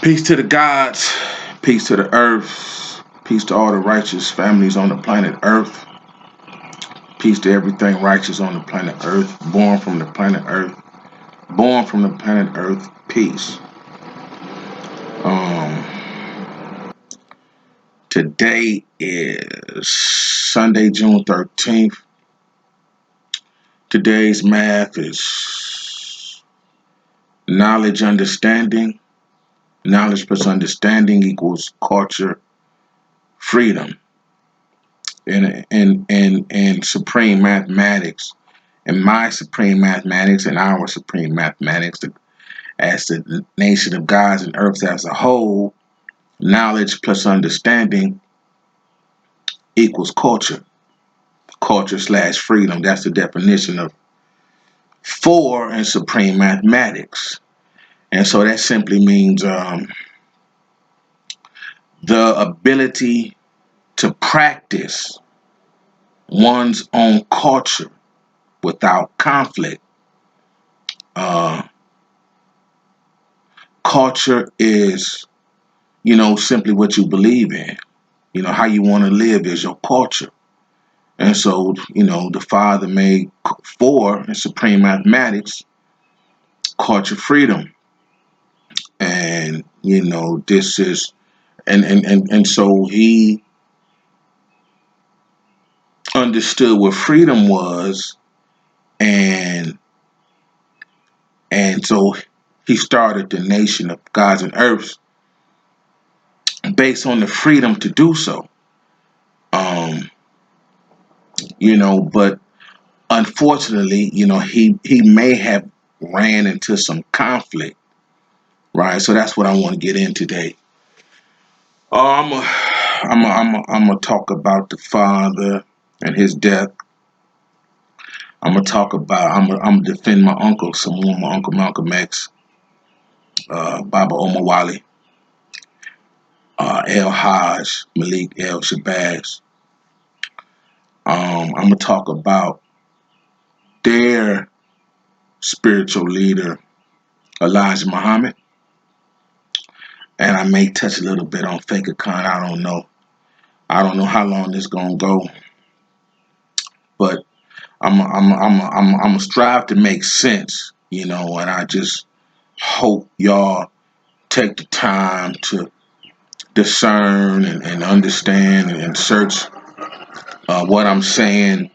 Peace to the gods, peace to the earth, peace to all the righteous families on the planet Earth, peace to everything righteous on the planet Earth, born from the planet Earth, born from the planet Earth, peace. Today is Sunday, June 13th. Today's math is knowledge, understanding. Knowledge plus understanding equals culture, freedom. And supreme mathematics, and my supreme mathematics, and our supreme mathematics, as the nation of gods and earths as a whole, knowledge plus understanding equals culture. Culture slash freedom. That's the definition of 4 in supreme mathematics. And so that simply means the ability to practice one's own culture without conflict. Culture is, simply what you believe in. How you want to live is your culture. And so, the Father made 4 in supreme mathematics, culture freedom. And, this is, and so he understood what freedom was, and so he started the nation of gods and earths based on the freedom to do so. But unfortunately, he may have ran into some conflict, right? So that's what I want to get in today. I'm gonna talk about the Father and his death. I'm gonna defend my uncle some more, my uncle Malcolm X, Baba Omawali, El Haj, Malik El Shabazz. I'm gonna talk about their spiritual leader, Elijah Muhammad, and I may touch a little bit on Fake Khan. I don't know how long this gonna go, but I'm gonna strive to make sense, and I just hope y'all take the time to discern and understand and search what I'm saying,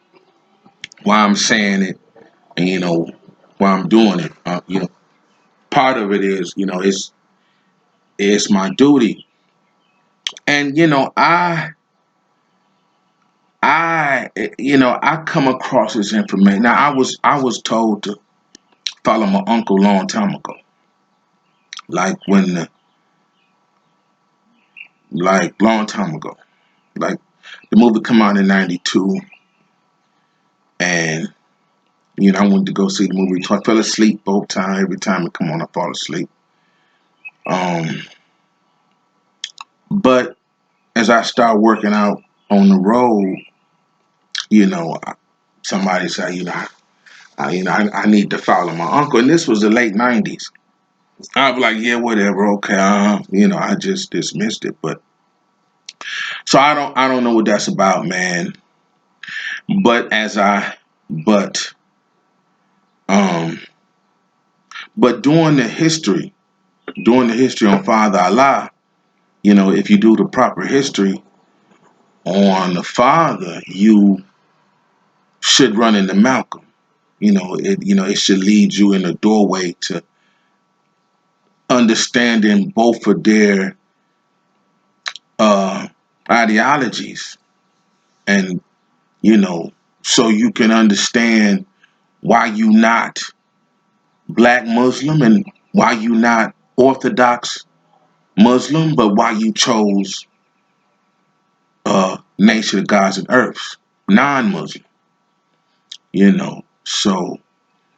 why I'm saying it, and why I'm doing it. Part of it is, it's my duty, and I come across this information. Now I was told to follow my uncle a long time ago, like long time ago, like the movie come out in '92, and I went to go see the movie. So I fell asleep both times. Every time it come on, I fall asleep. But as I start working out on the road, you know, somebody say, I need to follow my uncle, and this was the late '90s. I was like, yeah, whatever, okay, I just dismissed it. But so I don't know what that's about, man. But um, but during the history on Father Allah, if you do the proper history on the Father, you should run into Malcolm. It should lead you in a doorway to understanding both of their ideologies, and so you can understand why you not black Muslim, and why you not Orthodox Muslim, but why you chose nation of gods and earths, non-Muslim. So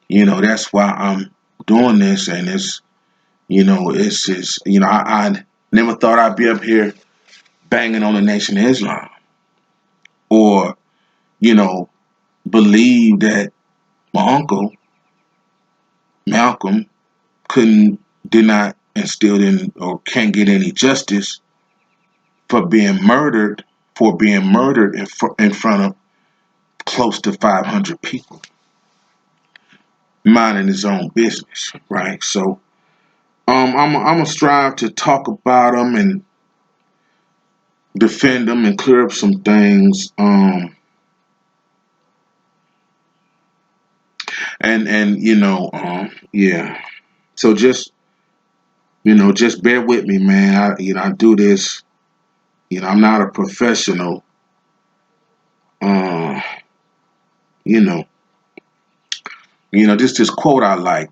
that's why I'm doing this, and I never thought I'd be up here banging on the Nation of Islam, or believe that my uncle Malcolm did not and still didn't or can't get any justice for being murdered in front of close to 500 people, minding his own business, right? So I'm gonna strive to talk about them and defend them and clear up some things. And yeah. So just bear with me, man. I do this. I'm not a professional. Uh, you know, this quote I like,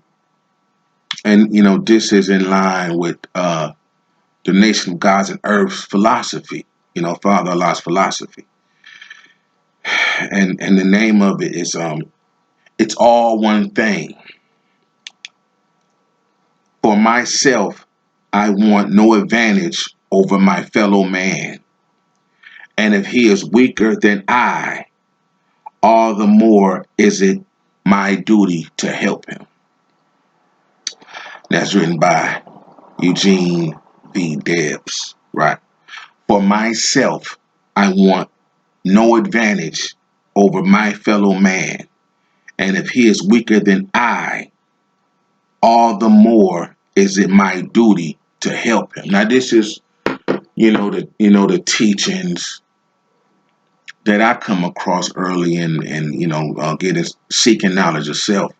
and this is in line with the Nation of Gods and Earth's philosophy. Father Allah's philosophy, and the name of it is it's all one thing. For myself, I want no advantage over my fellow man, and if he is weaker than I, all the more is it my duty to help him. That's written by Eugene V. Debs, right? For myself, I want no advantage over my fellow man, and if he is weaker than I, all the more is it my duty to help him. Now, this is, the teachings that I come across early in getting seeking knowledge of self.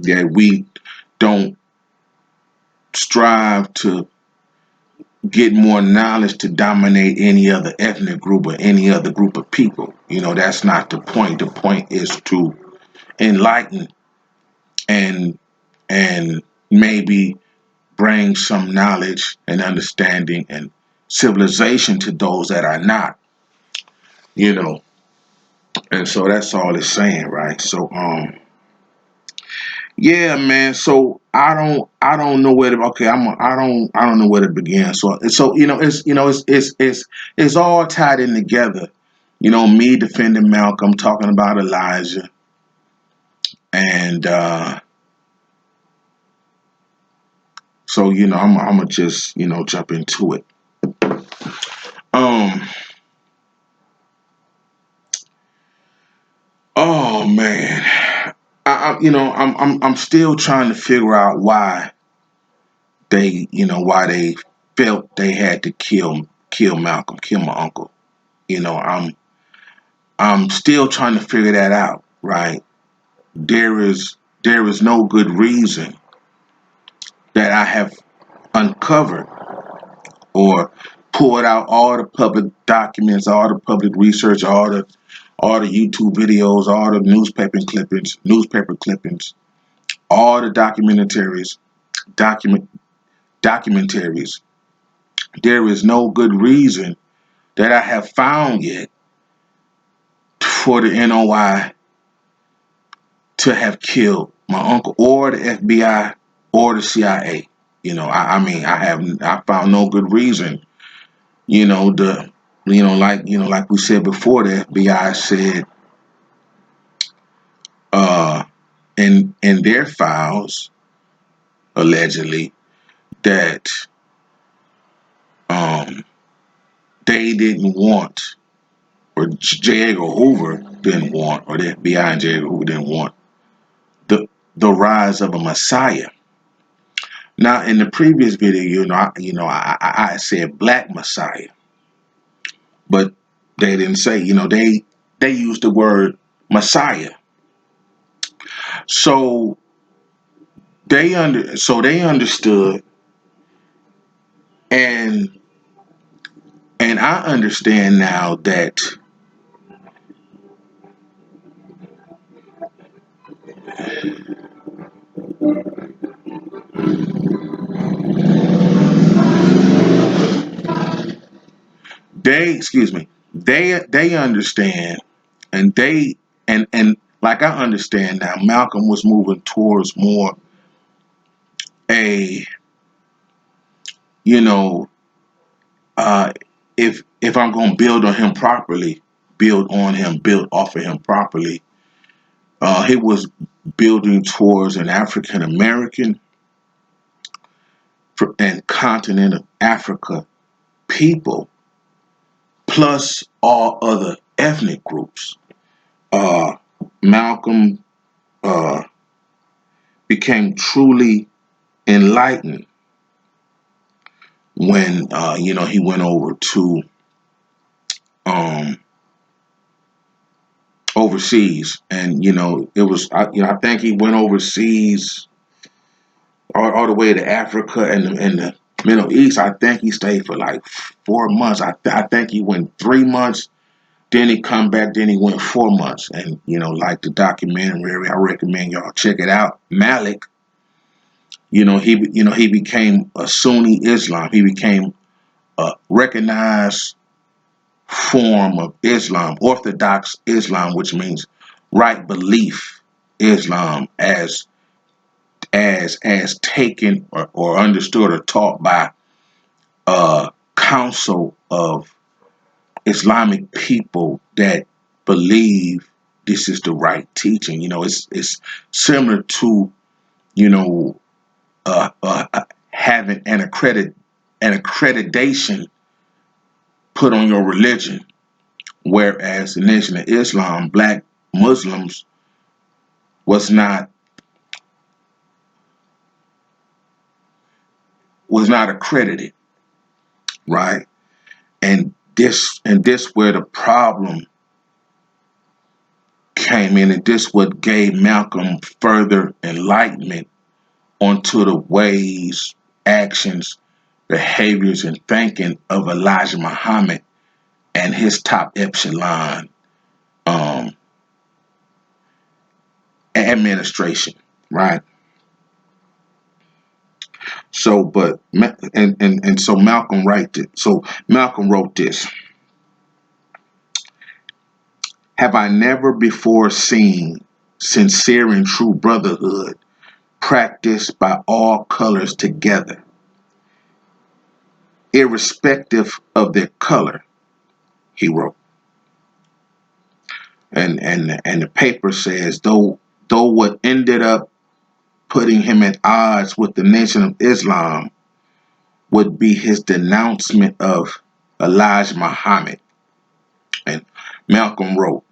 That we don't strive to get more knowledge to dominate any other ethnic group or any other group of people. That's not the point. The point is to enlighten and maybe bring some knowledge and understanding and civilization to those that are not, you know. And so that's all it's saying, right? So yeah, man. So I don't know where to okay, I don't know where to begin. So it's all tied in together. Me defending Malcolm, talking about Elijah, and so I'm gonna just jump into it. Um oh man. I'm still trying to figure out why they felt they had to kill Malcolm, kill my uncle. I'm still trying to figure that out, right? There is no good reason that I have uncovered or pulled out all the public documents, all the public research, all the YouTube videos, all the newspaper clippings, all the documentaries. There is no good reason that I have found yet for the n.o.i. to have killed my uncle or the FBI or the CIA. I found no good reason. Like we said before, the FBI said in their files allegedly that um they didn't want, or J. Edgar Hoover didn't want, or the FBI and J. Edgar Hoover didn't want the rise of a Messiah. Now, in the previous video, I said Black Messiah, but they didn't say. They used the word Messiah. So they understood, and I understand now that they understand, and like I understand now, Malcolm was moving towards more a you know if I'm going to build on him properly, build off of him properly. He was building towards an African American and continent of Africa people, plus all other ethnic groups. Uh, Malcolm uh, became truly enlightened when he went over to um, overseas, and it was I think he went overseas all the way to Africa and the Middle East. I think he stayed for like 4 months. I think he went 3 months. Then he come back. Then he went 4 months. And like the documentary, I recommend y'all check it out. Malik, he became a Sunni Islam. He became a recognized form of Islam, Orthodox Islam, which means right belief Islam, as taken or understood or taught by a council of Islamic people that believe this is the right teaching. It's similar to you know having an accreditation put on your religion, whereas the Nation of Islam, black Muslims was not accredited, right? And this where the problem came in, and this what gave Malcolm further enlightenment onto the ways, actions, behaviors, and thinking of Elijah Muhammad and his top echelon um, administration, right? So, but and so Malcolm wrote this: Have I never before seen sincere and true brotherhood practiced by all colors together, irrespective of their color? He wrote, and the paper says, though what ended up putting him at odds with the Nation of Islam would be his denouncement of Elijah Muhammad. And Malcolm wrote,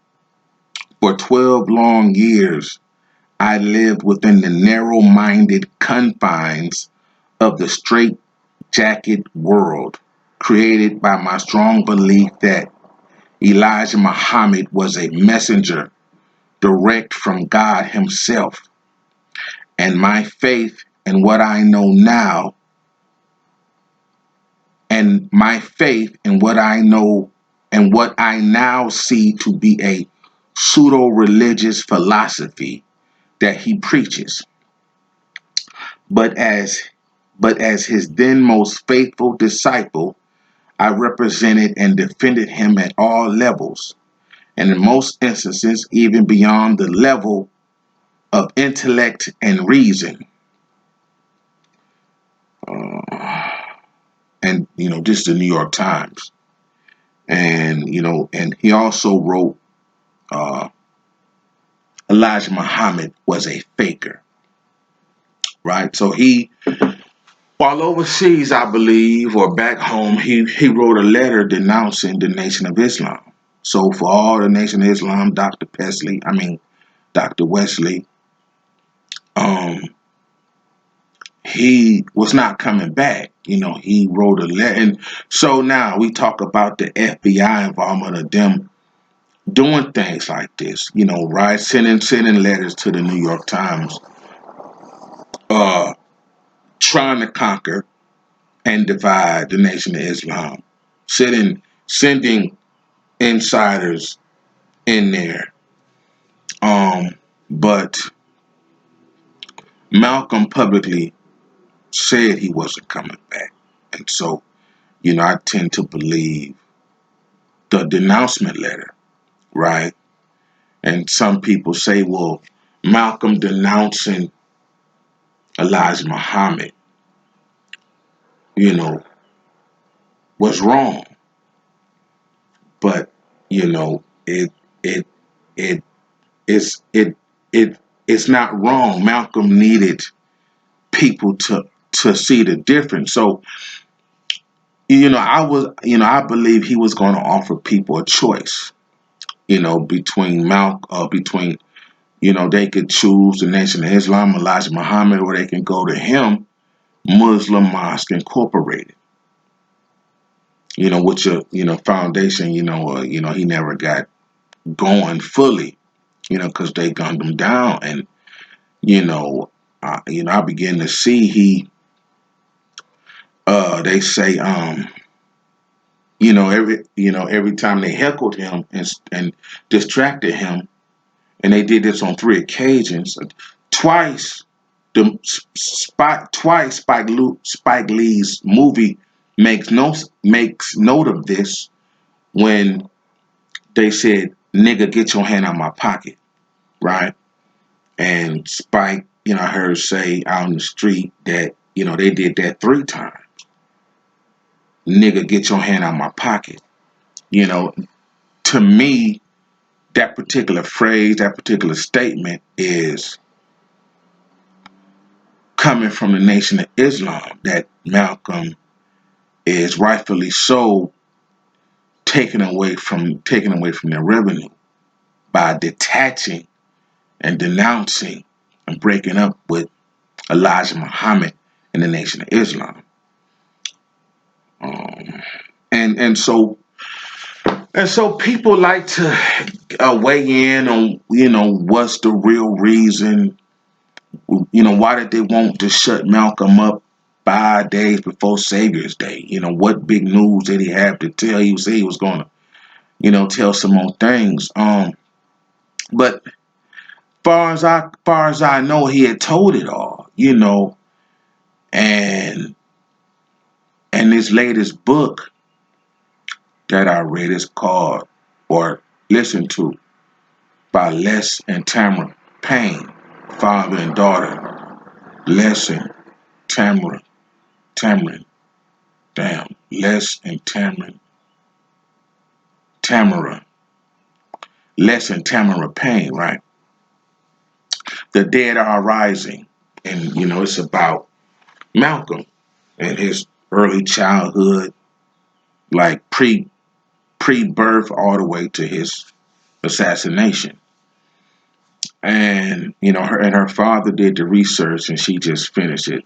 For 12 long years, I lived within the narrow-minded confines of the straight-jacket world, created by my strong belief that Elijah Muhammad was a messenger direct from God himself, and my faith in what I know now, and my faith in what I know and what I now see to be a pseudo-religious philosophy that he preaches. But as his then most faithful disciple, I represented and defended him at all levels, and in most instances, even beyond the level of intellect and reason. And this is the New York Times. And he also wrote, Elijah Muhammad was a faker, right? So while overseas, I believe, or back home, he wrote a letter denouncing the Nation of Islam. So for all the Nation of Islam, Dr. Wesley, um, he was not coming back. He wrote a letter. And so now we talk about the FBI involvement of them doing things like this, right? Sending letters to the New York Times, trying to conquer and divide the Nation of Islam, sending insiders in there. But Malcolm publicly said he wasn't coming back. And so, I tend to believe the denouncement letter, right? And some people say, well, Malcolm denouncing Elijah Muhammad, was wrong. But, it it it it's it it it's not wrong. Malcolm needed people to to see the difference. So, I believe he was going to offer people a choice, between they could choose the Nation of Islam, Elijah Muhammad, or they can go to him, Muslim Mosque Incorporated. Which foundation, he never got going fully, because they gunned him down, and I begin to see they say, every time they heckled him and distracted him, and they did this on 3 occasions. Twice, Spike Lee's movie makes note of this when they said, "Nigga, get your hand out my pocket," right? And Spike, I heard say out in the street that they did that 3 times. Nigga, get your hand out my pocket. To me, that particular phrase, that particular statement is coming from the Nation of Islam, that Malcolm is rightfully so taken away from their revenue by detaching and denouncing and breaking up with Elijah Muhammad and the Nation of Islam. Um, and so people like to weigh in on what's the real reason. Why did they want to shut Malcolm up 5 days before Savior's Day? What big news did he have to tell? He said he was going to, tell some more things. But far as I know, he had told it all. And this latest book that I read is called, or listened to, by Les and Tamara Payne, father and daughter. Les and Tamara, Les and Tamara, Les and Tamara Payne, right? The Dead Are Rising, and it's about Malcolm and his early childhood, like pre-birth all the way to his assassination. And her father did the research, and she just finished it,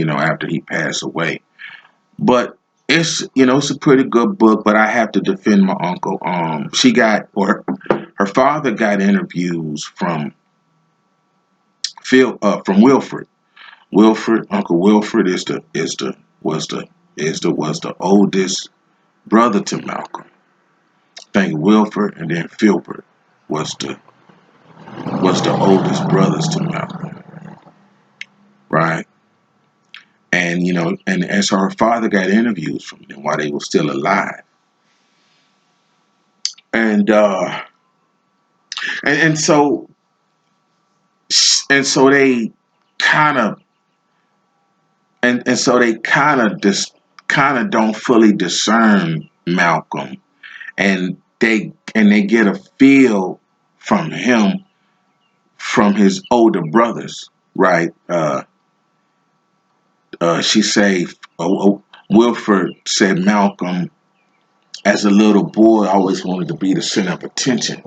after he passed away. But it's a pretty good book. But I have to defend my uncle. Her father got interviews from from Wilfred. Uncle Wilfred was the oldest brother to Malcolm. I think Wilfred and then Filbert was the oldest brothers to Malcolm, right? And so her father got interviews from them while they were still alive, and and so they kind of don't fully discern Malcolm, and they get a feel from him from his older brothers, right? She say, Wilford said Malcolm, as a little boy, always wanted to be the center of attention,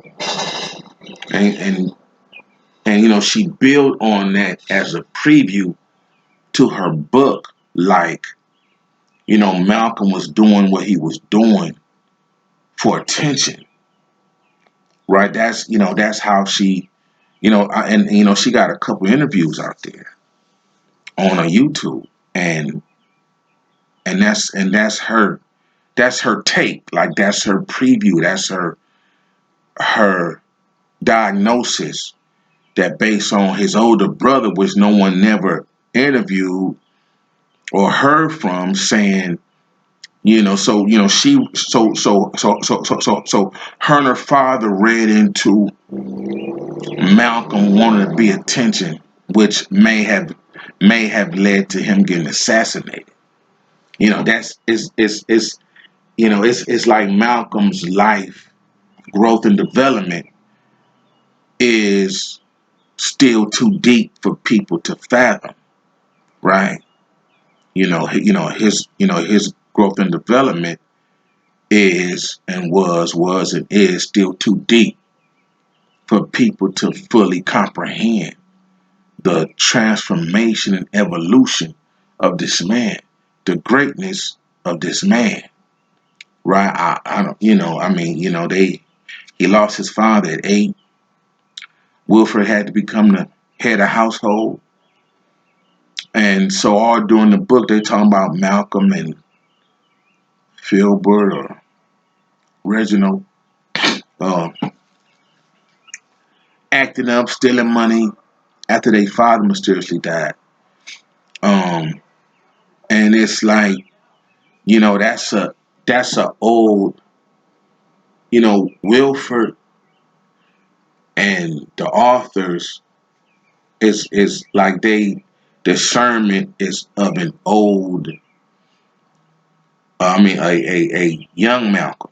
and she built on that as a preview to her book, like Malcolm was doing what he was doing for attention, right? That's how she, she got a couple interviews out there on her YouTube, and that's her take, like that's her preview, that's her diagnosis, that based on his older brother, which no one never interviewed or heard from, saying, she so her and her father read into Malcolm wanted to be attention, which may have led to him getting assassinated. That's it's like Malcolm's life, growth and development is still too deep for people to fathom, right? his growth and development is and was and is still too deep for people to fully comprehend the transformation and evolution of this man, the greatness of this man, right? I don't, I mean, he lost his father at 8. Wilfred had to become the head of household. And so all during the book, they talking about Malcolm and Filbert or Reginald uh, acting up, stealing money after their father mysteriously died. Um, and it's like, that's a old, Wilford and the authors is like they discernment is of an old, a young Malcolm.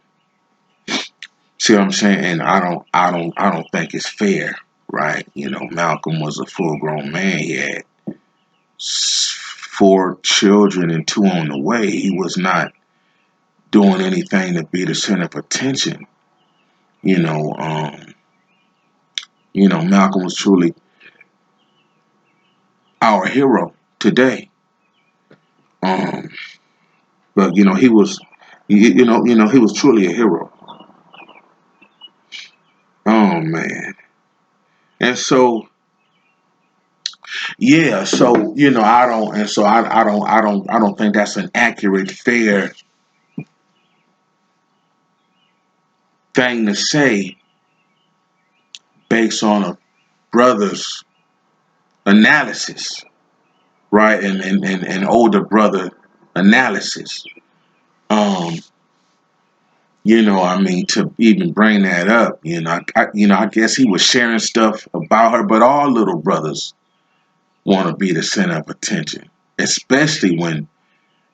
See what I'm saying? And I don't think it's fair, right? Malcolm was a full grown man. He had 4 children and 2 on the way. He was not doing anything to be the center of attention. You know, um, Malcolm was truly our hero today. Um, but he was, he was truly a hero. Oh man. And so, yeah, so I don't, and so I don't think that's an accurate, fair thing to say based on a brother's analysis, right? And older brother analysis. Um, to even bring that up, I guess he was sharing stuff about her, but all little brothers want to be the center of attention, especially when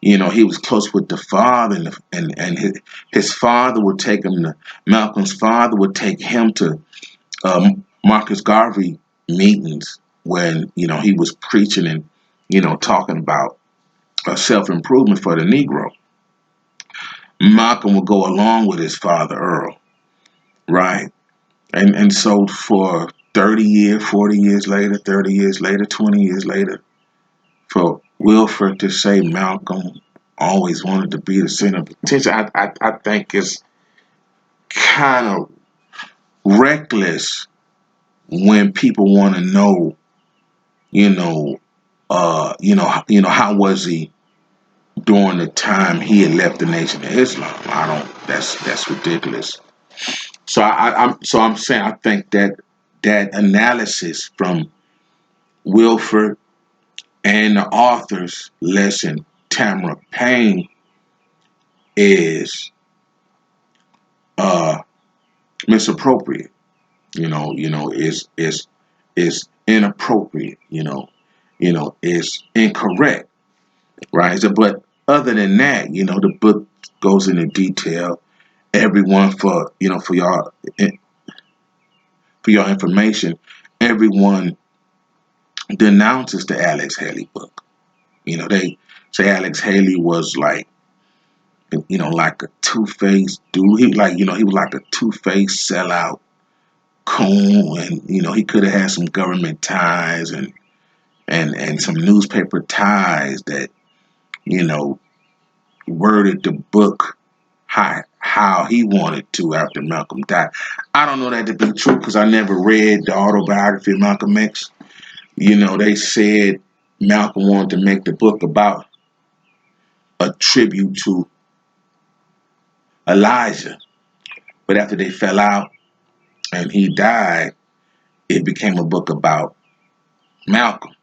he was close with the father, and his father would take him to Malcolm's father would take him to Marcus Garvey meetings when he was preaching and talking about self improvement for the Negro. Malcolm would go along with his father Earl, right? And so for 30 years, 40 years later, 30 years later, 20 years later, for Wilford to say Malcolm always wanted to be the center of attention, I think it's kind of reckless when people want to know, you know, how was he during the time he had left the Nation of Islam? I don't. That's ridiculous. So I'm saying I think that analysis from Wilford and the authors, Les and Tamara Payne, is uh misappropriate. Is inappropriate. Is incorrect, right? So, but other than that, the book goes into detail. Everyone for your information, everyone denounces the Alex Haley book. They say Alex Haley was like a two-faced dude. He was like a two-faced sellout coon, and he could have had some government ties and some newspaper ties that you know worded the book how he wanted to after Malcolm died. I don't know that to be true because I never read the autobiography of Malcolm X. They said Malcolm wanted to make the book about a tribute to Elijah, but after they fell out and he died, it became a book about Malcolm.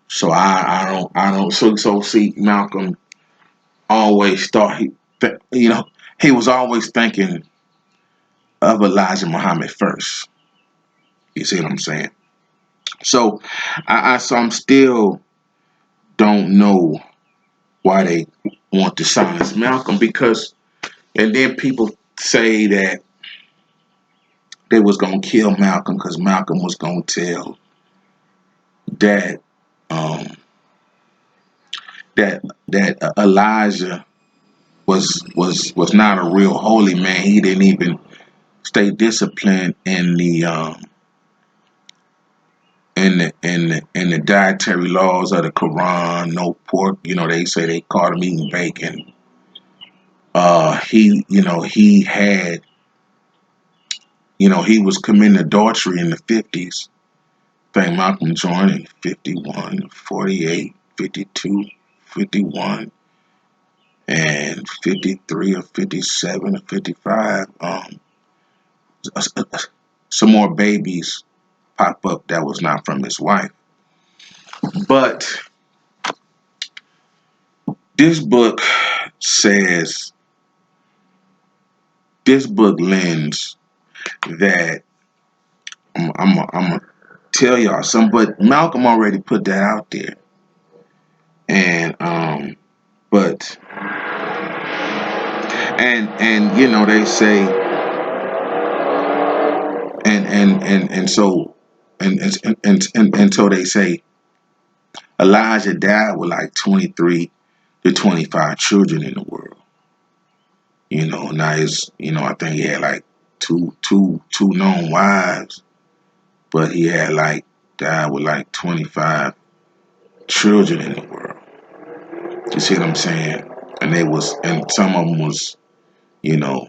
So I don't so see Malcolm always thought he was always thinking of Elijah Muhammad first. You see what I'm saying? So I'm still don't know why they want to silence Malcolm because and then people say that they was gonna kill Malcolm because Malcolm was gonna tell that um, that Elijah was not a real holy man. He didn't even stay disciplined in the dietary laws of the Quran. No pork. They say they caught him eating bacon. He had, he was committing adultery in the 50s. I think Malcolm joined in 51, 48, 52, 51, and 53 or 57 or 55. Some more babies pop up that was not from his wife. But this book says, this book lends that I'm gonna tell y'all something, but Malcolm already put that out there, and but they say, and so and so they say Elijah died with like 23 to 25 children in the world. Now I think he had like two known wives, but he had like died with like 25 children in the world. You see what I'm saying? And some of them was, you know,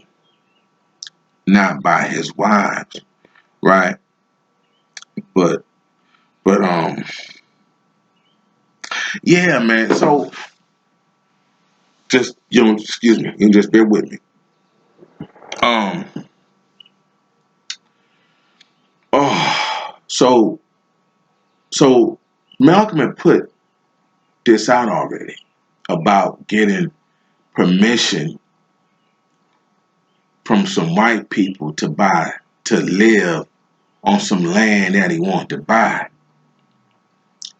not by his wives, right? But but yeah, man. So just excuse me, you just bear with me. Um, oh, so Malcolm had put this out already about getting permission from some white people to live on some land that he wanted to buy,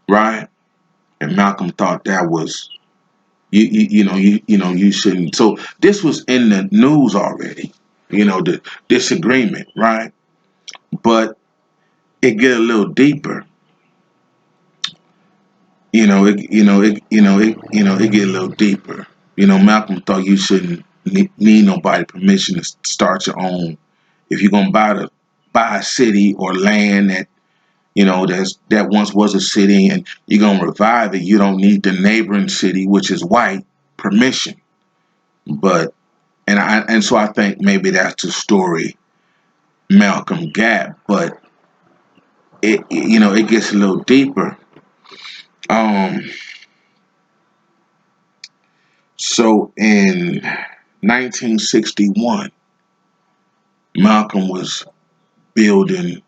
right? And Malcolm thought that was you shouldn't. So this was in the news already, the disagreement, right? But it get a little deeper. It get a little deeper. Malcolm thought you shouldn't need nobody permission to start your own. If you're gonna buy a city or land that once was a city and you're gonna revive it, you don't need the neighboring city, which is white, permission. But so I think maybe that's the story Malcolm got, but it gets a little deeper. Um, so in 1961, Malcolm was building,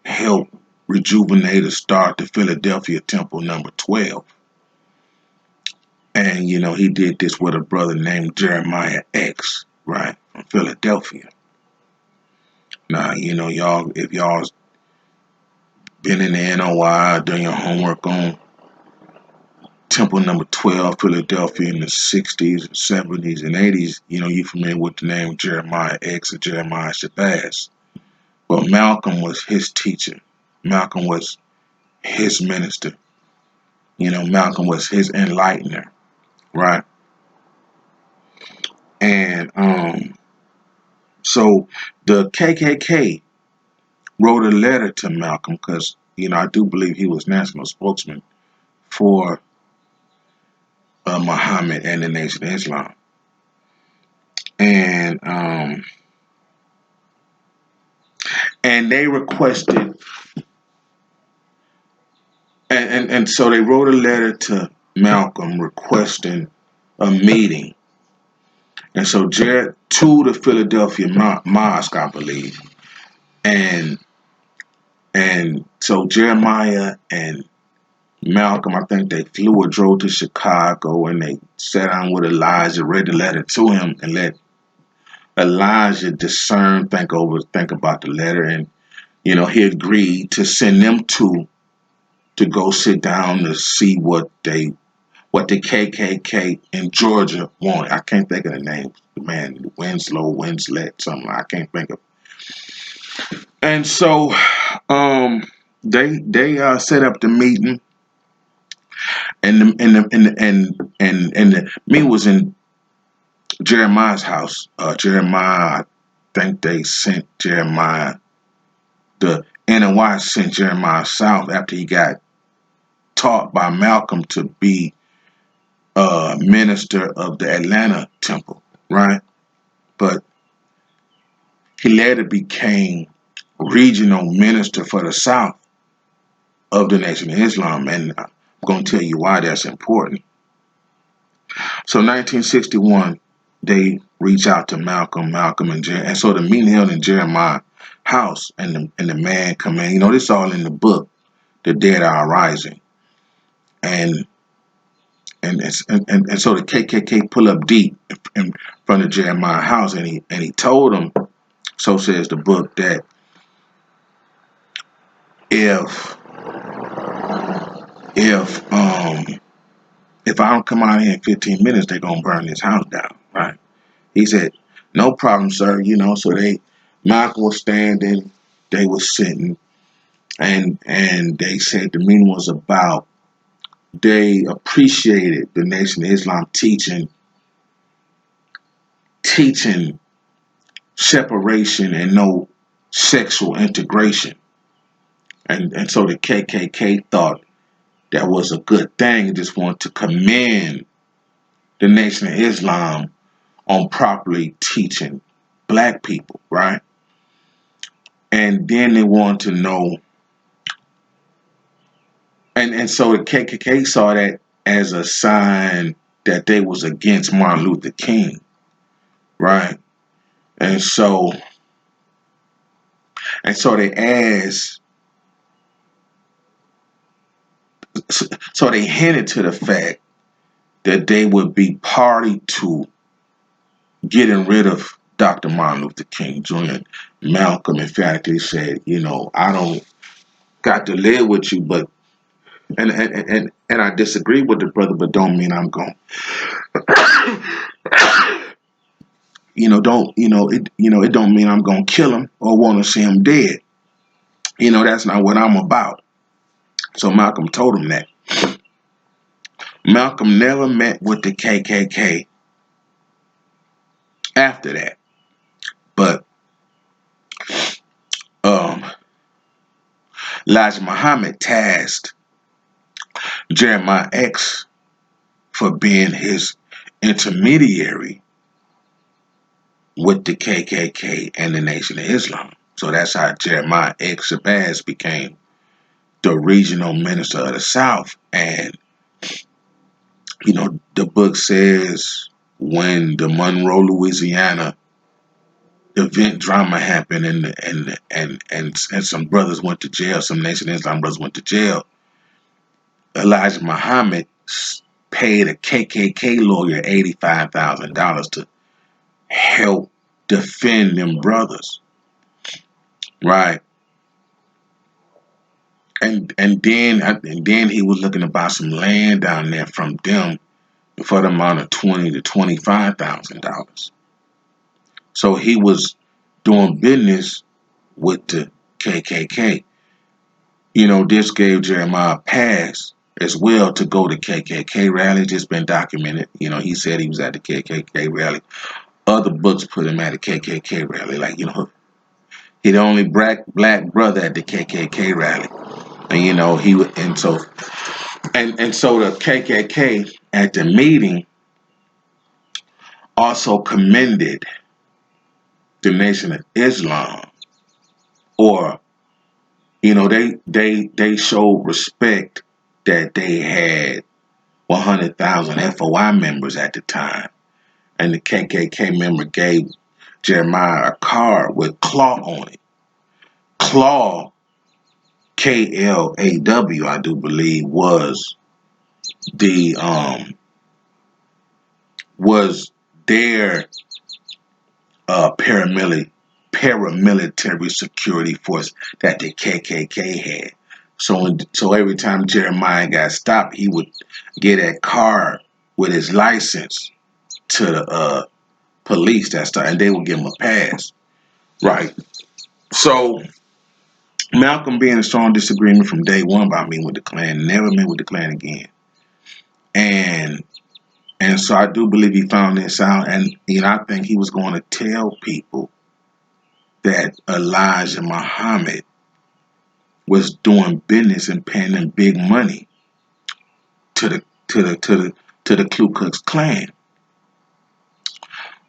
help rejuvenate or start the Philadelphia Temple number 12. And he did this with a brother named Jeremiah X, right, from Philadelphia. Now, y'all, if y'all's been in the n.o.i, done your homework on Temple number 12, Philadelphia in the 60s, 70s, and 80s, you familiar with the name Jeremiah X or Jeremiah Shabazz. Well, Malcolm was his teacher. Malcolm was his minister. Malcolm was his enlightener, right? And so the KKK wrote a letter to Malcolm because, I do believe he was national spokesman for Muhammad and the Nation of Islam. And they requested, and so they wrote a letter to Malcolm requesting a meeting. And so Jared to the Philadelphia mosque, I believe, and so Jeremiah and Malcolm, I think they flew or drove to Chicago, and they sat down with Elijah, read the letter to him, and let Elijah discern, think about the letter, and he agreed to send them to go sit down to see what the KKK in Georgia wanted. I can't think of the name, man, Winslet, something. I can't think of. And so they set up the meeting, Me was in Jeremiah's house. Jeremiah, I think they sent Jeremiah. The n.o.i sent Jeremiah south after he got taught by Malcolm to be minister of the Atlanta temple, right? But he later became regional minister for the South of the Nation of Islam, and I'm going to tell you why that's important. So 1961, they reach out to Malcolm, and so the meeting held in Jeremiah's house, and the man come in. You know, this all in the book, The Dead Are Rising, and and so the KKK pull up deep in front of Jeremiah's house, and he told him, so says the book, that if if um if I don't come out here in 15 minutes, they're gonna burn this house down, right? He said, no problem, sir. You know, so Malcolm was standing, they were sitting, and they said the meeting was about, they appreciated the Nation of Islam teaching separation and no sexual integration. And so the KKK thought that was a good thing and just wanted to commend the Nation of Islam on properly teaching black people, right? And then they wanted to know, and so the KKK saw that as a sign that they was against Martin Luther King, right? And so they asked, so they hinted to the fact that they would be party to getting rid of Dr. Martin Luther King Jr. Malcolm emphatically said, you know, I don't got to live with you, but and I disagree with the brother, but don't mean I'm going. It don't mean I'm gonna kill him or want to see him dead. You know, that's not what I'm about. So Malcolm told him that. Malcolm never met with the KKK after that, but um, Elijah Muhammad tasked Jeremiah X for being his intermediary with the KKK and the Nation of Islam. So that's how Jeremiah X Shabazz became the regional minister of the South. And, you know, the book says when the Monroe, Louisiana event drama happened and some brothers went to jail, some Nation of Islam brothers went to jail, Elijah Muhammad paid a KKK lawyer $85,000 to help defend them brothers, right? And then he was looking to buy some land down there from them for the amount of $20,000 to $25,000. So he was doing business with the KKK. You know, this gave Jeremiah a pass as well to go to KKK rally. Just been documented. You know, he said he was at the KKK rally. Other books put him at a KKK rally. Like, you know, he the only black brother at the KKK rally. And you know, he would, and so the KKK at the meeting also commended the Nation of Islam, or you know, they showed respect that they had 100,000 FOI members at the time, and the KKK member gave Jeremiah a card with Claw on it. Claw, KLAW, I do believe, the was their paramilitary security force that the KKK had. So every time Jeremiah got stopped, he would get a card with his license to the police that stuff, and they would give him a pass. Right. So Malcolm being in strong disagreement from day one about meeting with the Klan, never met with the Klan again. And so I do believe he found this out, and I think he was going to tell people that Elijah Muhammad was doing business and paying them big money to the Ku Klux Klan,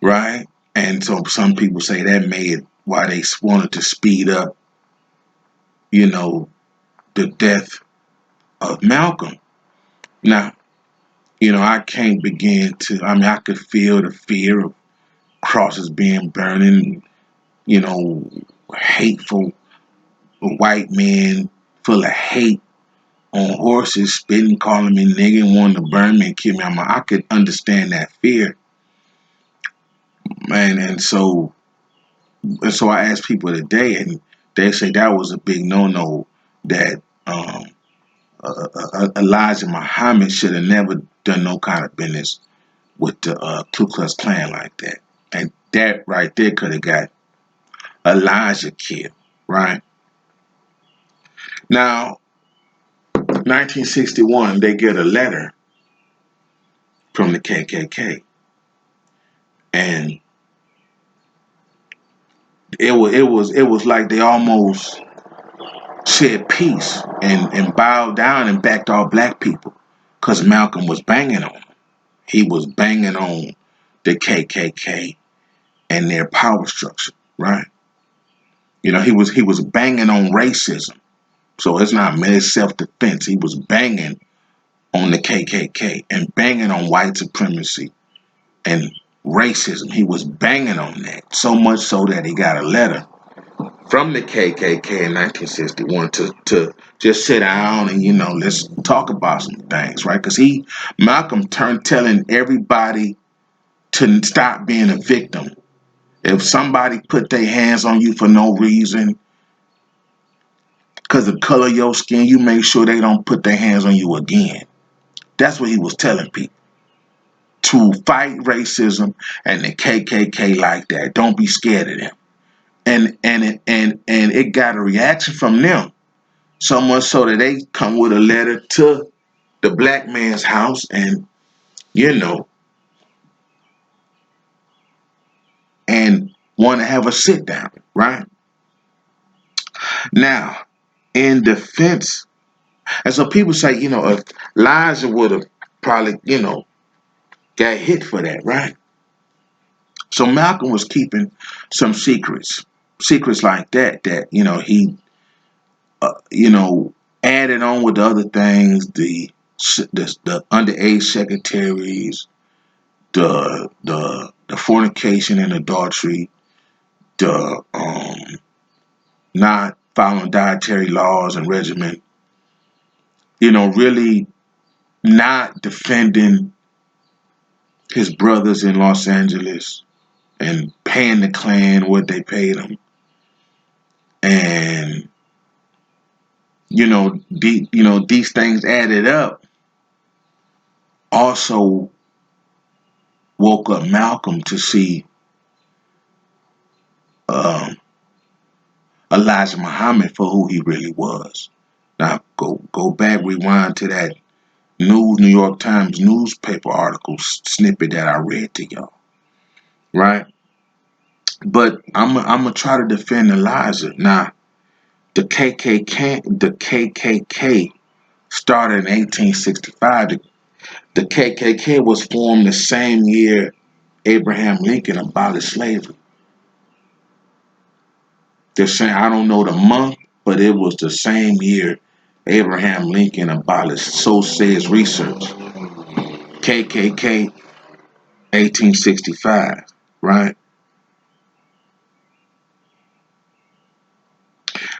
right? And so some people say that made why they wanted to speed up, the death of Malcolm. Now, I can't begin to. I mean, I could feel the fear of crosses being burning, hateful white men full of hate on horses, spitting, calling me nigga, and wanting to burn me and kill me. I could understand that fear, man. And so I asked people today, and they say that was a big no-no. That Elijah Muhammad should have never done no kind of business with the Ku Klux Klan like that, and that right there could have got Elijah killed. Right now, 1961, they get a letter from the KKK, and it was like they almost said peace and bowed down and backed all black people because Malcolm was banging on them. He was banging on the KKK and their power structure, right? He was banging on racism. So it's not mere self-defense. He was banging on the KKK and banging on white supremacy and racism. He was banging on that so much so that he got a letter from the KKK in 1961 to just sit down and let's talk about some things, right? Because Malcolm turned telling everybody to stop being a victim. If somebody put their hands on you for no reason, because of the color of your skin, you make sure they don't put their hands on you again. That's what he was telling people. To fight racism and the KKK like that. Don't be scared of them. And it got a reaction from them. So much so that they come with a letter to the black man's house and, and want to have a sit down, right? Now, in defense, and so people say, if Elijah would have probably, got hit for that, right? So Malcolm was keeping some secrets like that, he, added on with the other things, the underage secretaries, the fornication and adultery, the not following dietary laws and regimen, really not defending his brothers in Los Angeles and paying the Klan what they paid him. And these things added up also woke up Malcolm to see um, Elijah Muhammad for who he really was. Now go back, rewind to that New York Times newspaper article snippet that I read to y'all, right? But I'm gonna try to defend Elijah. Now, the KKK started in 1865. The KKK was formed the same year Abraham Lincoln abolished slavery. They're saying I don't know the month, but it was the same year Abraham Lincoln abolished. So says research. KKK 1865, right?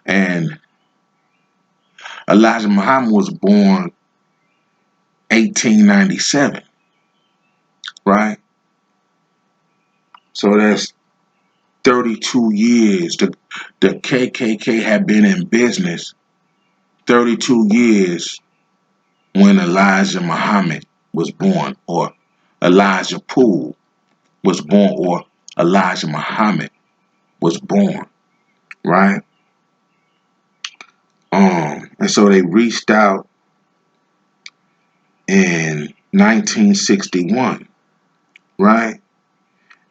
And Elijah Muhammad was born 1897, right? So that's 32 years. The KKK had been in business 32 years when Elijah Muhammad was born, or Elijah Poole was born, or Elijah Muhammad was born, right? And so they reached out and 1961, right?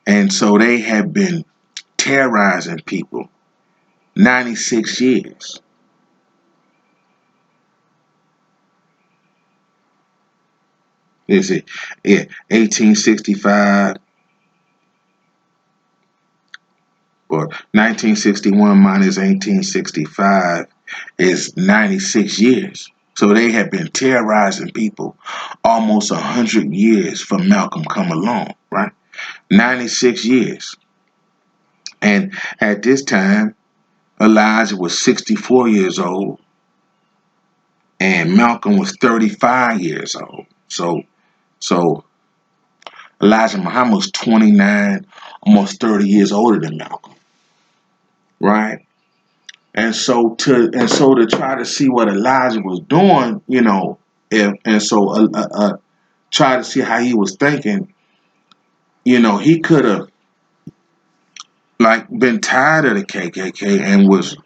And so they have been terrorizing people 96 years. Is it? Yeah, 1865 or 1961 minus 1865 is 96 years. So they have been terrorizing people almost 100 years for Malcolm come along, right? 96 years. And at this time, Elijah was 64 years old and Malcolm was 35 years old. So Elijah Muhammad was 29, almost 30 years older than Malcolm, right? And so to try to see what Elijah was doing, try to see how he was thinking, he could have like been tired of the KKK and was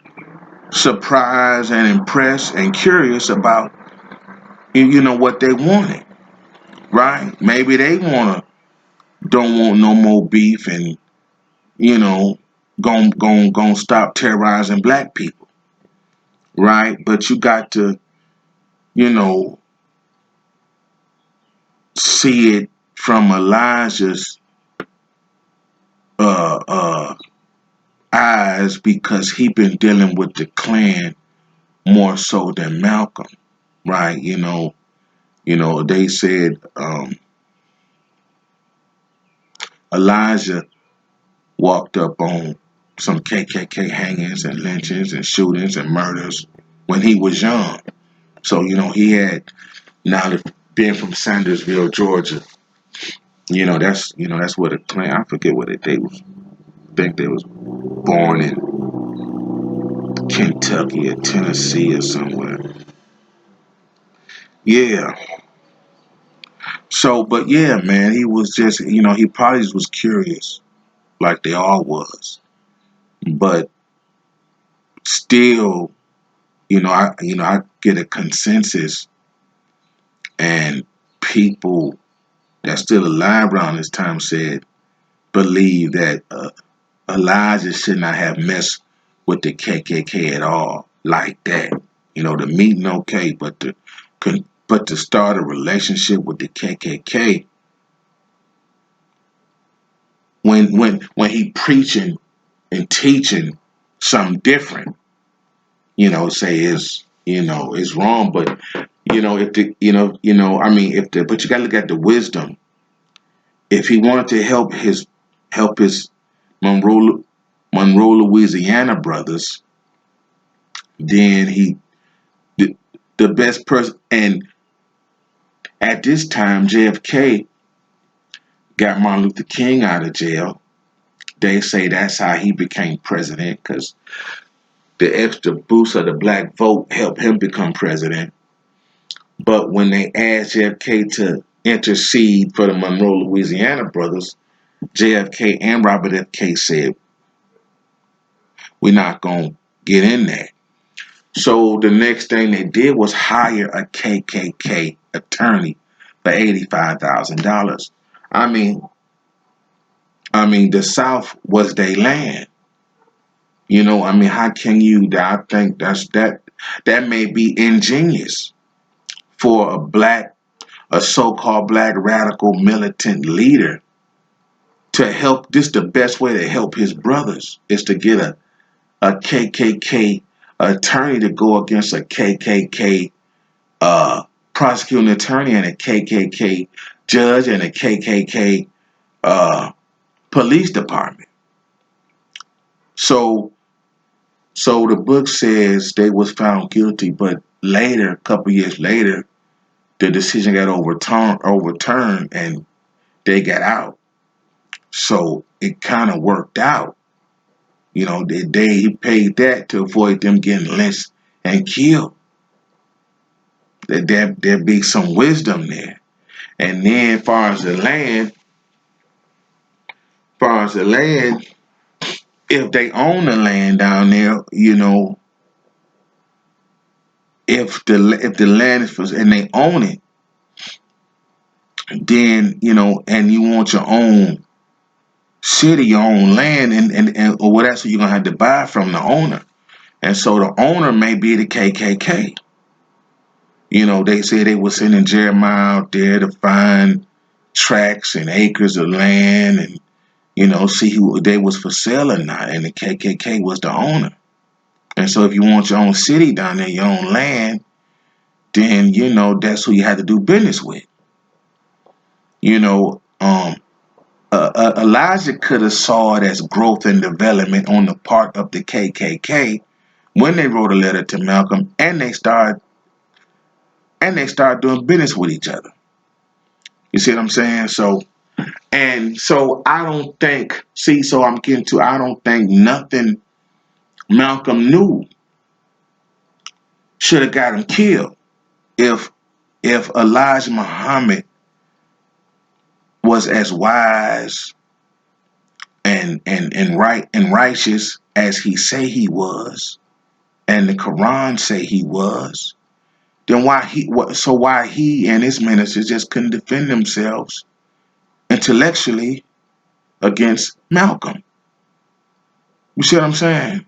surprised and impressed and curious about what they wanted, right? Maybe they don't want no more beef and gon' stop terrorizing black people, right? But you got to you know see it from Elijah's uh, uh, eyes because he been dealing with the Klan more so than Malcolm, right? They said Elijah walked up on some KKK hangings and lynchings and shootings and murders when he was young. So he had knowledge being from Sandersville, Georgia. That's where the Klan. I forget what they was. I think they was born in Kentucky or Tennessee or somewhere. Yeah. So, but yeah, man, he was just, he probably was curious, like they all was. But still, I get a consensus, and people that's still alive around this time said believe that Elijah should not have messed with the KKK at all, like that. The meeting okay, but to start a relationship with the KKK when he preaching and teaching something different, say is wrong. But if the I mean if the but you gotta look at the wisdom. If he wanted to help his Monroe Monroe, Louisiana brothers, then the, the best person. And at this time JFK got Martin Luther King out of jail. They say that's how he became president because the extra boost of the black vote helped him become president. But when they asked JFK to intercede for the Monroe, Louisiana brothers, JFK and Robert F. Kennedy said, we're not going to get in there. So the next thing they did was hire a KKK attorney for $85,000. I mean, the South was their land. How can you? I think that may be ingenious for a so-called black radical militant leader to help. This the best way to help his brothers is to get a KKK attorney to go against a KKK prosecuting attorney and a KKK judge and a KKK uh, police department. So the book says they was found guilty, but later, a couple years later, the decision got overturned, and they got out. So it kind of worked out. He paid that to avoid them getting lynched and killed. There be some wisdom there. And then, far as the land, if they own the land down there, if the land is for and they own it, then, and you want your own city, your own land, and or whatever, so you're gonna have to buy from the owner. And so the owner may be the KKK. They say they were sending Jeremiah out there to find tracts and acres of land, and see who they was for sale or not. And the KKK was the owner. And so if you want your own city down there, your own land, then that's who you had to do business with. You know, Elijah could have saw it as growth and development on the part of the KKK when they wrote a letter to Malcolm, and they start doing business with each other. You see what I'm saying? So I don't think. See, so I'm getting to. I don't think nothing Malcolm knew should have got him killed. If Elijah Muhammad was as wise and right and righteous as he say he was, and the Quran say he was, then why he and his ministers just couldn't defend themselves intellectually against Malcolm? You see what I'm saying?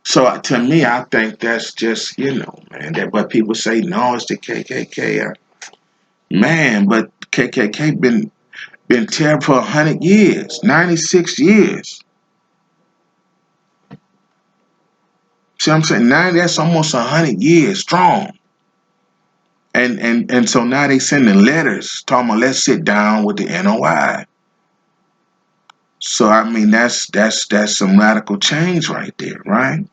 So to me, I think that's just man. That what people say. No, it's the KKK. Man, but KKK been terrible for 100 years, 96 years. See what I'm saying? Now that's almost 100 years strong. And so now they sending letters talking about let's sit down with the n.o.i. So I mean that's some radical change right there, right?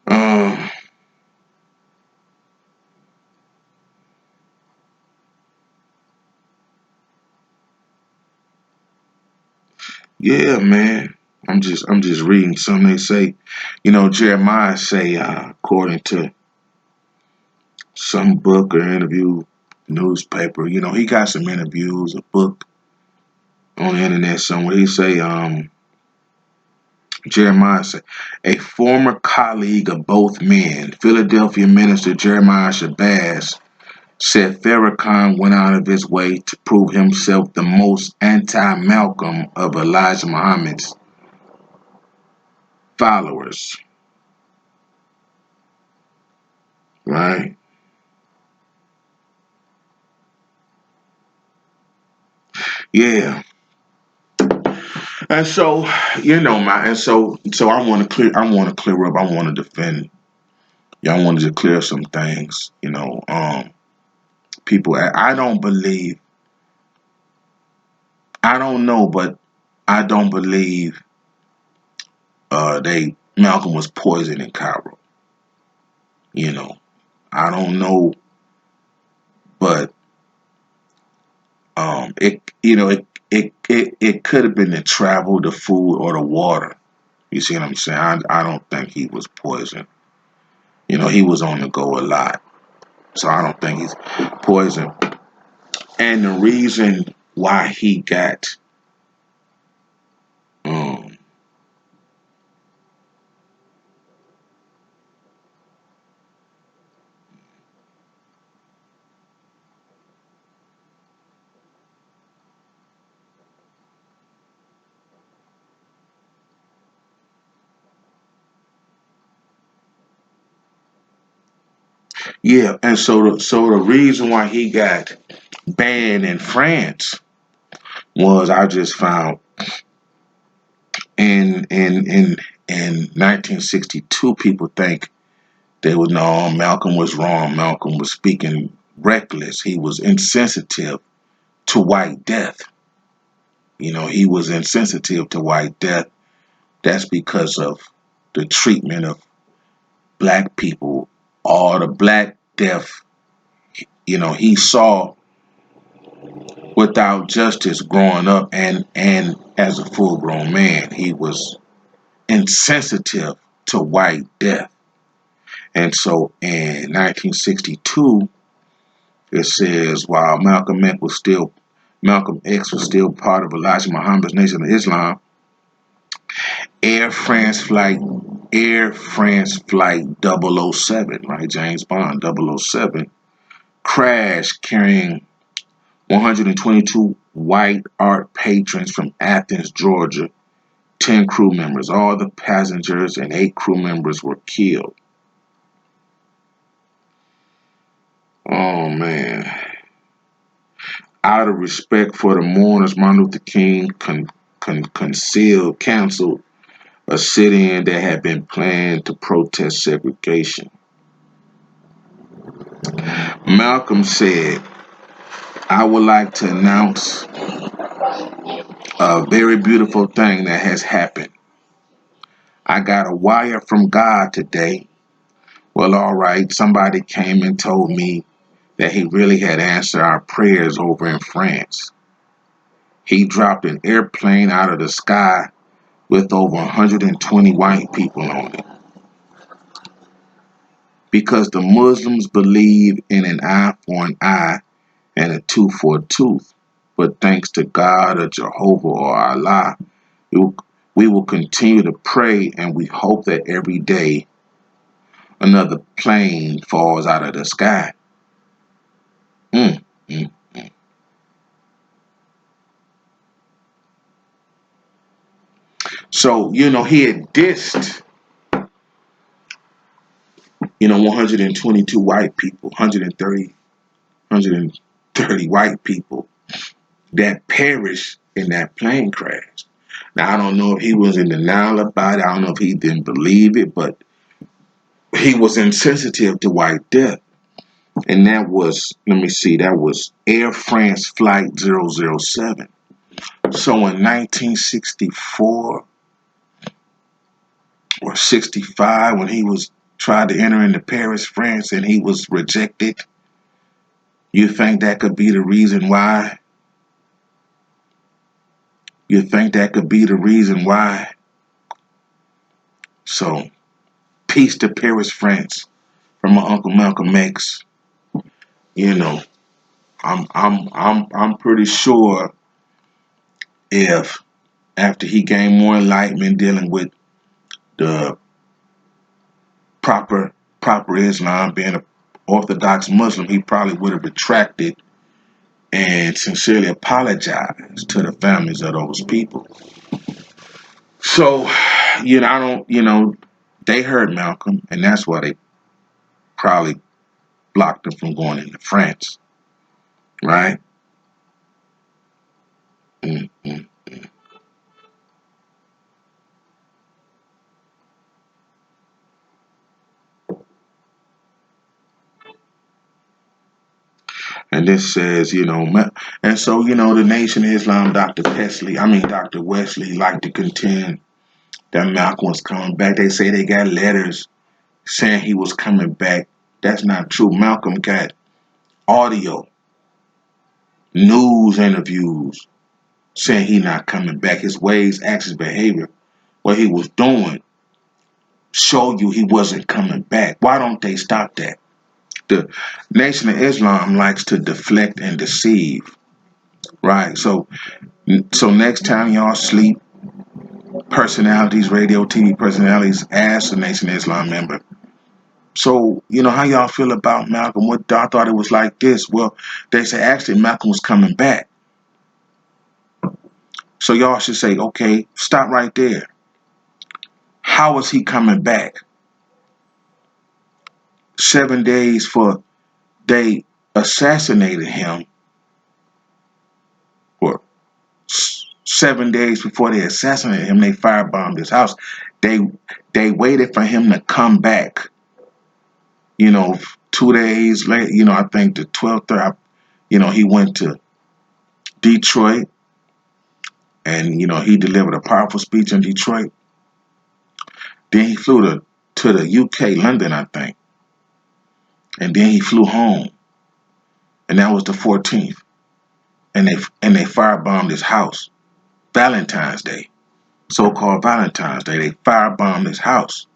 Um, yeah, man. I'm just reading something they say. Jeremiah say, according to some book or interview, newspaper. He got some interviews, a book on the internet somewhere. He say, Jeremiah said, a former colleague of both men, Philadelphia minister Jeremiah Shabazz, said Farrakhan went out of his way to prove himself the most anti-Malcolm of Elijah Muhammad's followers. Right? Yeah. And so, so I want to clear up, I want to defend. Yeah, I wanted to clear some things. People, I don't believe, I don't know, but I don't believe they Malcolm was poisoned in Cairo. You know, I don't know, but it could have been the travel, the food, or the water. You see what I'm saying? I don't think he was poisoned. He was on the go a lot, so I don't think he's poisoned. And the reason why he got um yeah, and so the reason why he got banned in France was I just found in 1962 people think they would know Malcolm was wrong. Malcolm was speaking reckless. He was insensitive to white death. He was insensitive to white death. That's because of the treatment of black people, all the black death. He saw without justice growing up, and as a full grown man, he was insensitive to white death. And so in 1962, it says while Malcolm X was still part of Elijah Muhammad's Nation of Islam, Air France flight Air France flight 007, right? James Bond 007 crashed carrying 122 white art patrons from Athens, Georgia. 10 crew members. All the passengers and 8 crew members were killed. Oh man. Out of respect for the mourners, Martin Luther King canceled a sit-in that had been planned to protest segregation. Malcolm said, I would like to announce a very beautiful thing that has happened. I got a wire from God today. Well, all right, somebody came and told me that he really had answered our prayers over in France. He dropped an airplane out of the sky with over 120 white people on it. Because the Muslims believe in an eye for an eye and a tooth for a tooth. But thanks to God or Jehovah or Allah, we will continue to pray, and we hope that every day another plane falls out of the sky. Mm, mm. So, he had dissed, 122 white people, 130 white people that perished in that plane crash. Now, I don't know if he was in denial about it. I don't know if he didn't believe it, but he was insensitive to white death. And that was, that was Air France Flight 007. So in 1964 or 65, when he was tried to enter into Paris, France, and he was rejected, you think that could be the reason why? You think that could be the reason why? So, peace to Paris, France, from my Uncle Malcolm X. I'm pretty sure if after he gained more enlightenment dealing with the proper Islam, being an Orthodox Muslim, he probably would have retracted and sincerely apologized to the families of those people. So, I don't, they heard Malcolm, and that's why they probably blocked him from going into France, right? Mm-hmm. And this says, and so, the Nation of Islam, Dr. Wesley, like to contend that Malcolm was coming back. They say they got letters saying he was coming back. That's not true. Malcolm got audio, news interviews saying he not coming back. His ways, actions, behavior, what he was doing, show you he wasn't coming back. Why don't they stop that? The Nation of Islam likes to deflect and deceive, right? So next time y'all sleep, personalities, radio, TV personalities, ask a Nation of Islam member. So, how y'all feel about Malcolm? What I thought it was like this. Well, they say actually Malcolm was coming back. So y'all should say, okay, stop right there. How was he coming back? 7 days for they assassinated him, or 7 days before they assassinated him, they firebombed his house. They waited for him to come back. 2 days later, I think the 12th, he went to Detroit, and he delivered a powerful speech in Detroit. Then he flew to the UK, London, I think, and then he flew home, and that was the 14th, and they firebombed his house. Valentine's Day, so-called Valentine's Day, they firebombed his house,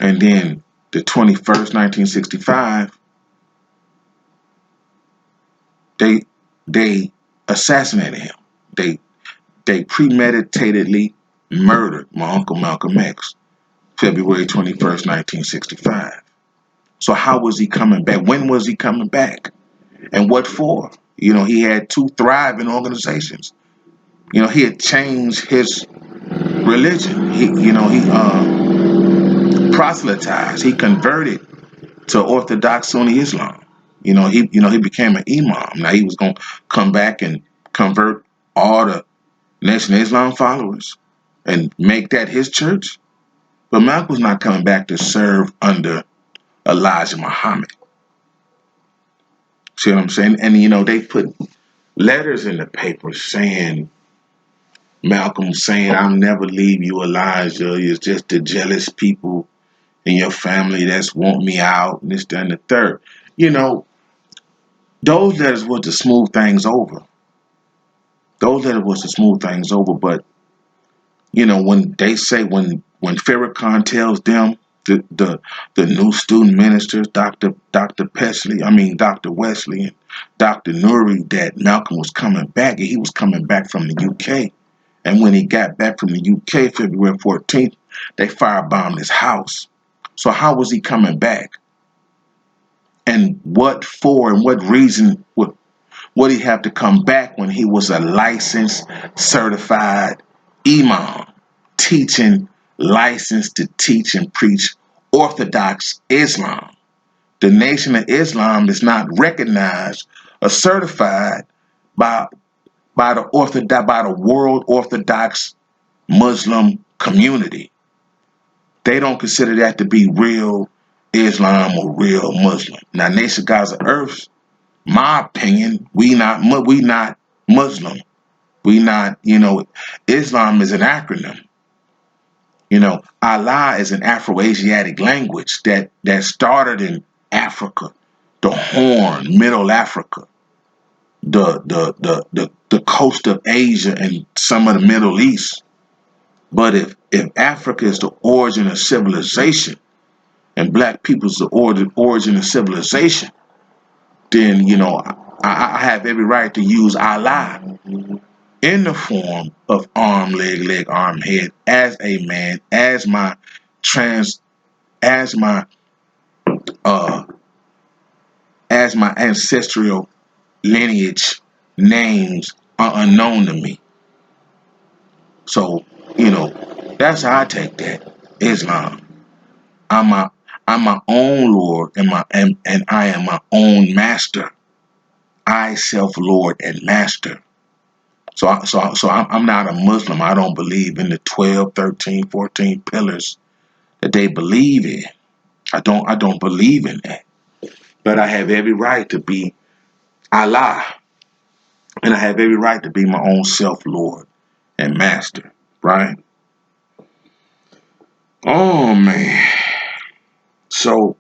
and then the 21st, 1965, they assassinated him. They premeditatedly murdered my Uncle Malcolm X, February 21st, 1965. So how was he coming back? When was he coming back? And what for? He had two thriving organizations. He had changed his religion. He proselytized. He converted to Orthodox Sunni Islam. He became an imam. Now he was going to come back and convert all the Nation of Islam followers and make that his church. But Malcolm was not coming back to serve under Elijah Muhammad. See what I'm saying? And they put letters in the paper saying, Malcolm saying, "I'll never leave you, Elijah. It's just the jealous people in your family that's want me out, and this, that, and the third." Those letters were to smooth things over. Those letters was to smooth things over. But when they say when Farrakhan tells them the new student ministers, Dr. Dr. Wesley and Dr. N.o.i, that Malcolm was coming back, and he was coming back from the UK. And when he got back from the UK, February 14th, they firebombed his house. So how was he coming back? And what for and what reason would he have to come back when he was a licensed, certified imam, teaching, licensed to teach and preach Orthodox Islam? The Nation of Islam is not recognized or certified by the World Orthodox Muslim community. They don't consider that to be real Islam or real Muslim. Now, Nation of God's Earth, my opinion, we not Muslim. We not, Islam is an acronym. Allah is an Afro-Asiatic language that started in Africa, the Horn, Middle Africa, the coast of Asia and some of the Middle East. But if Africa is the origin of civilization and black people's the origin of civilization, then I have every right to use Allah in the form of arm, leg, arm, head, as a man, as my uh as my ancestral lineage names are unknown to me. So, that's how I take that. Islam. I'm my own Lord and I am my own master. I self Lord and master. So I'm not a Muslim. I don't believe in the 12, 13, 14 pillars that they believe in. I don't believe in that. But I have every right to be Allah. And I have every right to be my own self Lord and master. Right? Oh man. So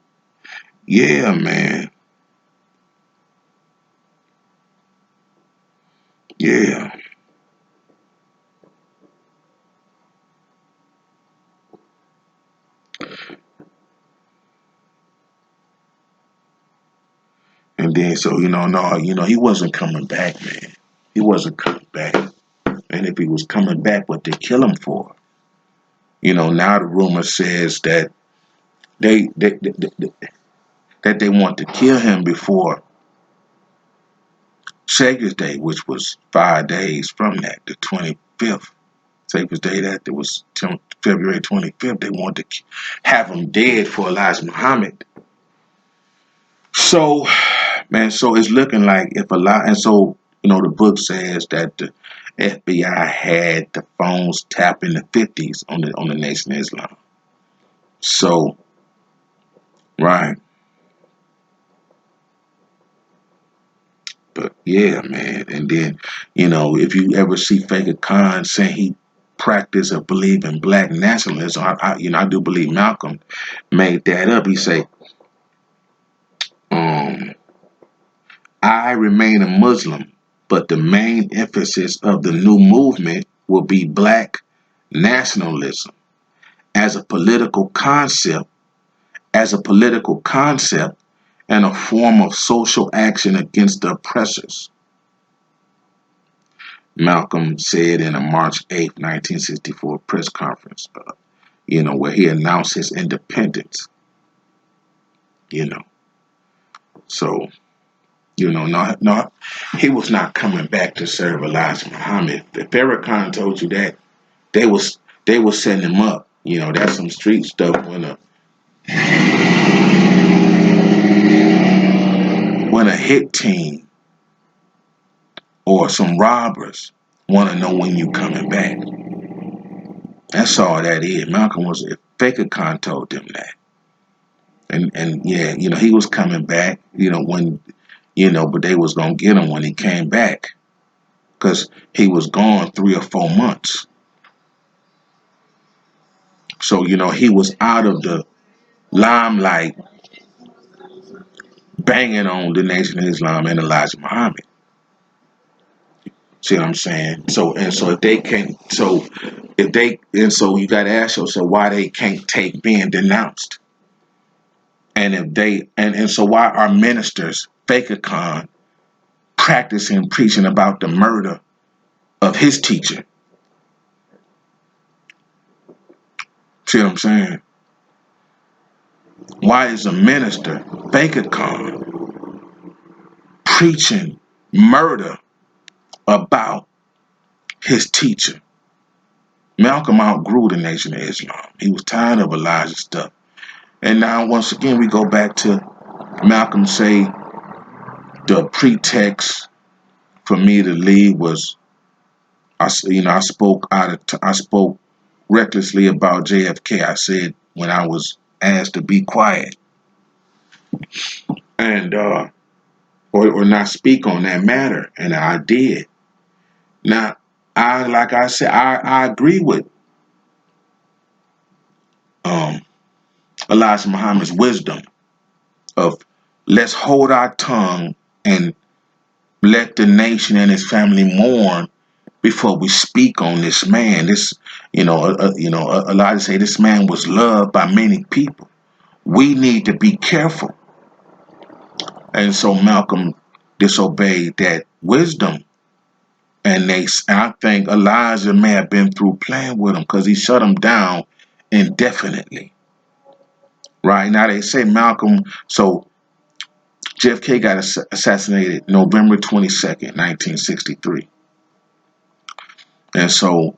yeah, man. Yeah. And then so, no, he wasn't coming back, man. He wasn't coming back. And if he was coming back, what they kill him for? Now the rumor says that they that they want to kill him before Savior's Day, which was 5 days from that, the 25th. Savior's Day, that it was February 25th. They want to have him dead for Elijah Muhammad. So, man, so it's looking like if Elijah, and so, the book says that the FBI had the phones tapped in the 50s on the Nation of Islam. So, right. But yeah, man. And then, if you ever see Faker Khan saying he practiced or believe in black nationalism, I do believe Malcolm made that up. He say, um, I remain a Muslim, but the main emphasis of the new movement will be black nationalism as a political concept, and a form of social action against the oppressors. Malcolm said in a March 8th, 1964 press conference, where he announced his independence, you know. So, no, he was not coming back to serve Elijah Muhammad. If Farrakhan told you that, they was setting him up. That's some street stuff when a hit team or some robbers want to know when you coming back. That's all that is. Malcolm was, if Farrakhan told them that. And yeah, he was coming back, but they was going to get him when he came back because he was gone 3 or 4 months. So, he was out of the limelight banging on the Nation of Islam and Elijah Muhammad. See what I'm saying? So if they can't, so you got to ask yourself why they can't take being denounced. And if they, and so why are ministers, Farrakhan, practicing preaching about the murder of his teacher? See what I'm saying? Why is a minister, Farrakhan, preaching murder about his teacher? Malcolm outgrew the Nation of Islam. He was tired of Elijah's stuff. And now, once again, we go back to Malcolm say the pretext for me to leave was, I spoke I spoke recklessly about JFK. I said when I was asked to be quiet and or not speak on that matter, and I did. Now, like I said, I agree with um, Elijah Muhammad's wisdom of let's hold our tongue and let the nation and his family mourn before we speak on this man. This, Elijah say this man was loved by many people. We need to be careful. And so Malcolm disobeyed that wisdom. And I think Elijah may have been through playing with him because he shut him down indefinitely. Right now they say Malcolm. So JFK got assassinated November 22nd, 1963. So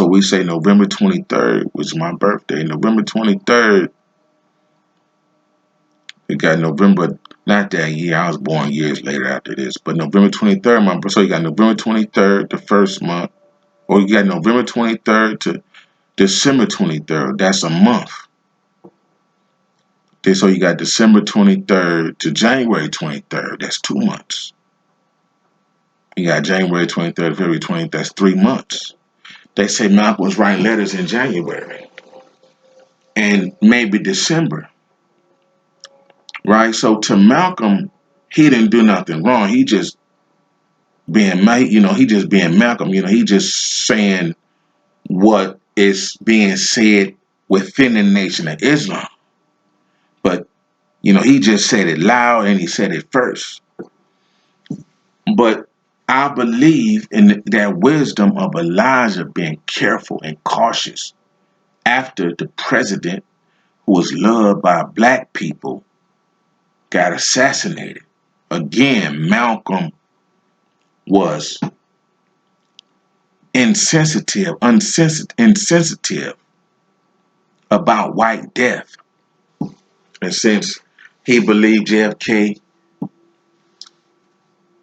we say November 23rd, which is my birthday. November 23rd, we got November, not that year, I was born years later after this, but November 23rd, so you got November 23rd, the first month, or you got November 23rd to December 23rd, that's a month. So you got December 23rd to January 23rd, that's 2 months. You got January 23rd to February 20th, that's 3 months. They say Malcolm was writing letters in January and maybe December, right? So to Malcolm, he didn't do nothing wrong. He just being, he just being Malcolm. He just saying what is being said within the Nation of Islam. But he just said it loud and he said it first. But I believe in that wisdom of Elijah being careful and cautious after the president, who was loved by black people, got assassinated. Again, Malcolm was insensitive about white death. And since he believed JFK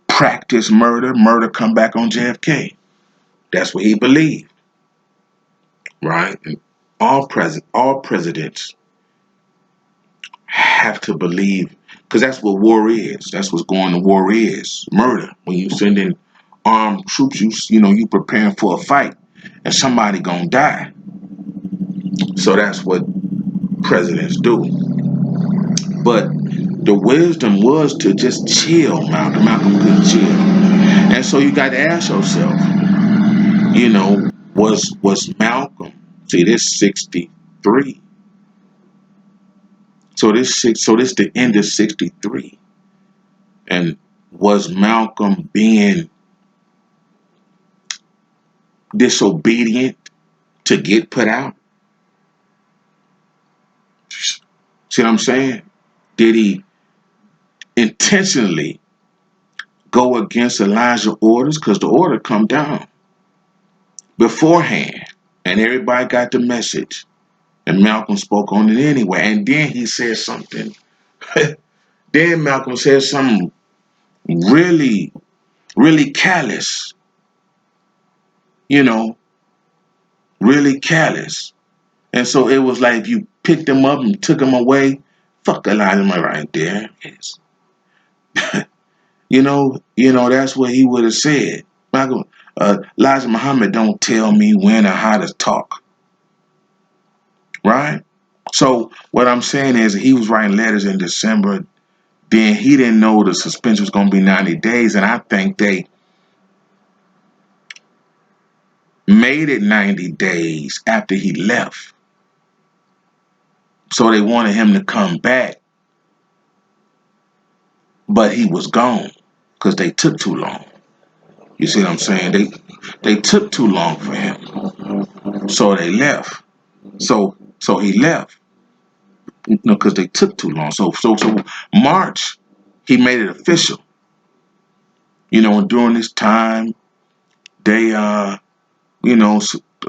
practiced murder come back on JFK. That's what he believed, right? And all presidents have to believe, because that's what war is. That's what's going to war is, murder. When you send in armed troops, you preparing for a fight, and somebody gonna die. So that's what presidents do. But the wisdom was to just chill. Malcolm could chill. And so you got to ask yourself, was Malcolm, see this 63. So this the end of 63. And was Malcolm being disobedient to get put out? See what I'm saying? Did he intentionally go against Elijah's orders? Because the order come down beforehand, and everybody got the message. And Malcolm spoke on it anyway. And then he said something. Then Malcolm said something really, really callous. You know, really callous. And so it was like if you picked him up and took him away, fuck Elijah right there. Yes. That's what he would have said. Malcolm, Elijah Muhammad don't tell me when or how to talk. Right? So what I'm saying is he was writing letters in December. Then he didn't know the suspension was going to be 90 days. And I think they made it 90 days after he left. So they wanted him to come back. But he was gone because they took too long. You see what I'm saying? They took too long for him. So they left. So he left. Because they took too long. So March, he made it official. During this time, they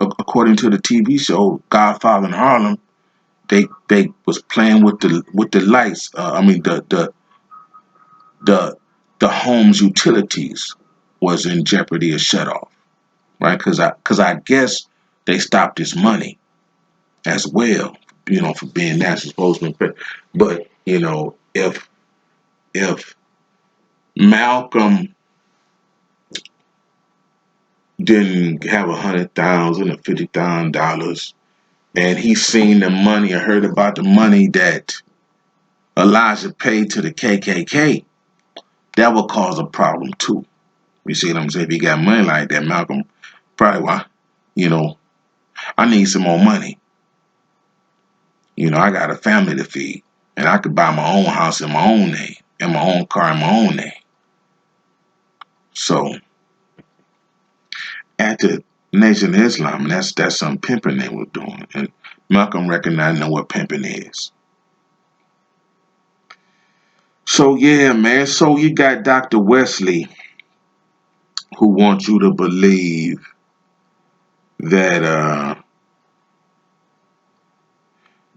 according to the TV show Godfather in Harlem, they was playing with the lights. The home's utilities was in jeopardy of shut off, right? Because I guess they stopped his money as well, for being national spokesman. But if Malcolm didn't have $100,000 or $50,000, and he seen the money or heard about the money that Elijah paid to the KKK, that would cause a problem too. You see what I'm saying? If he got money like that, Malcolm probably, I need some more money. I got a family to feed, and I could buy my own house in my own name, and my own car in my own name. So, at the Nation of Islam, and that's some pimping they were doing, and Malcolm recognized know what pimping is. So yeah, man. So you got Dr. Wesley, who wants you to believe that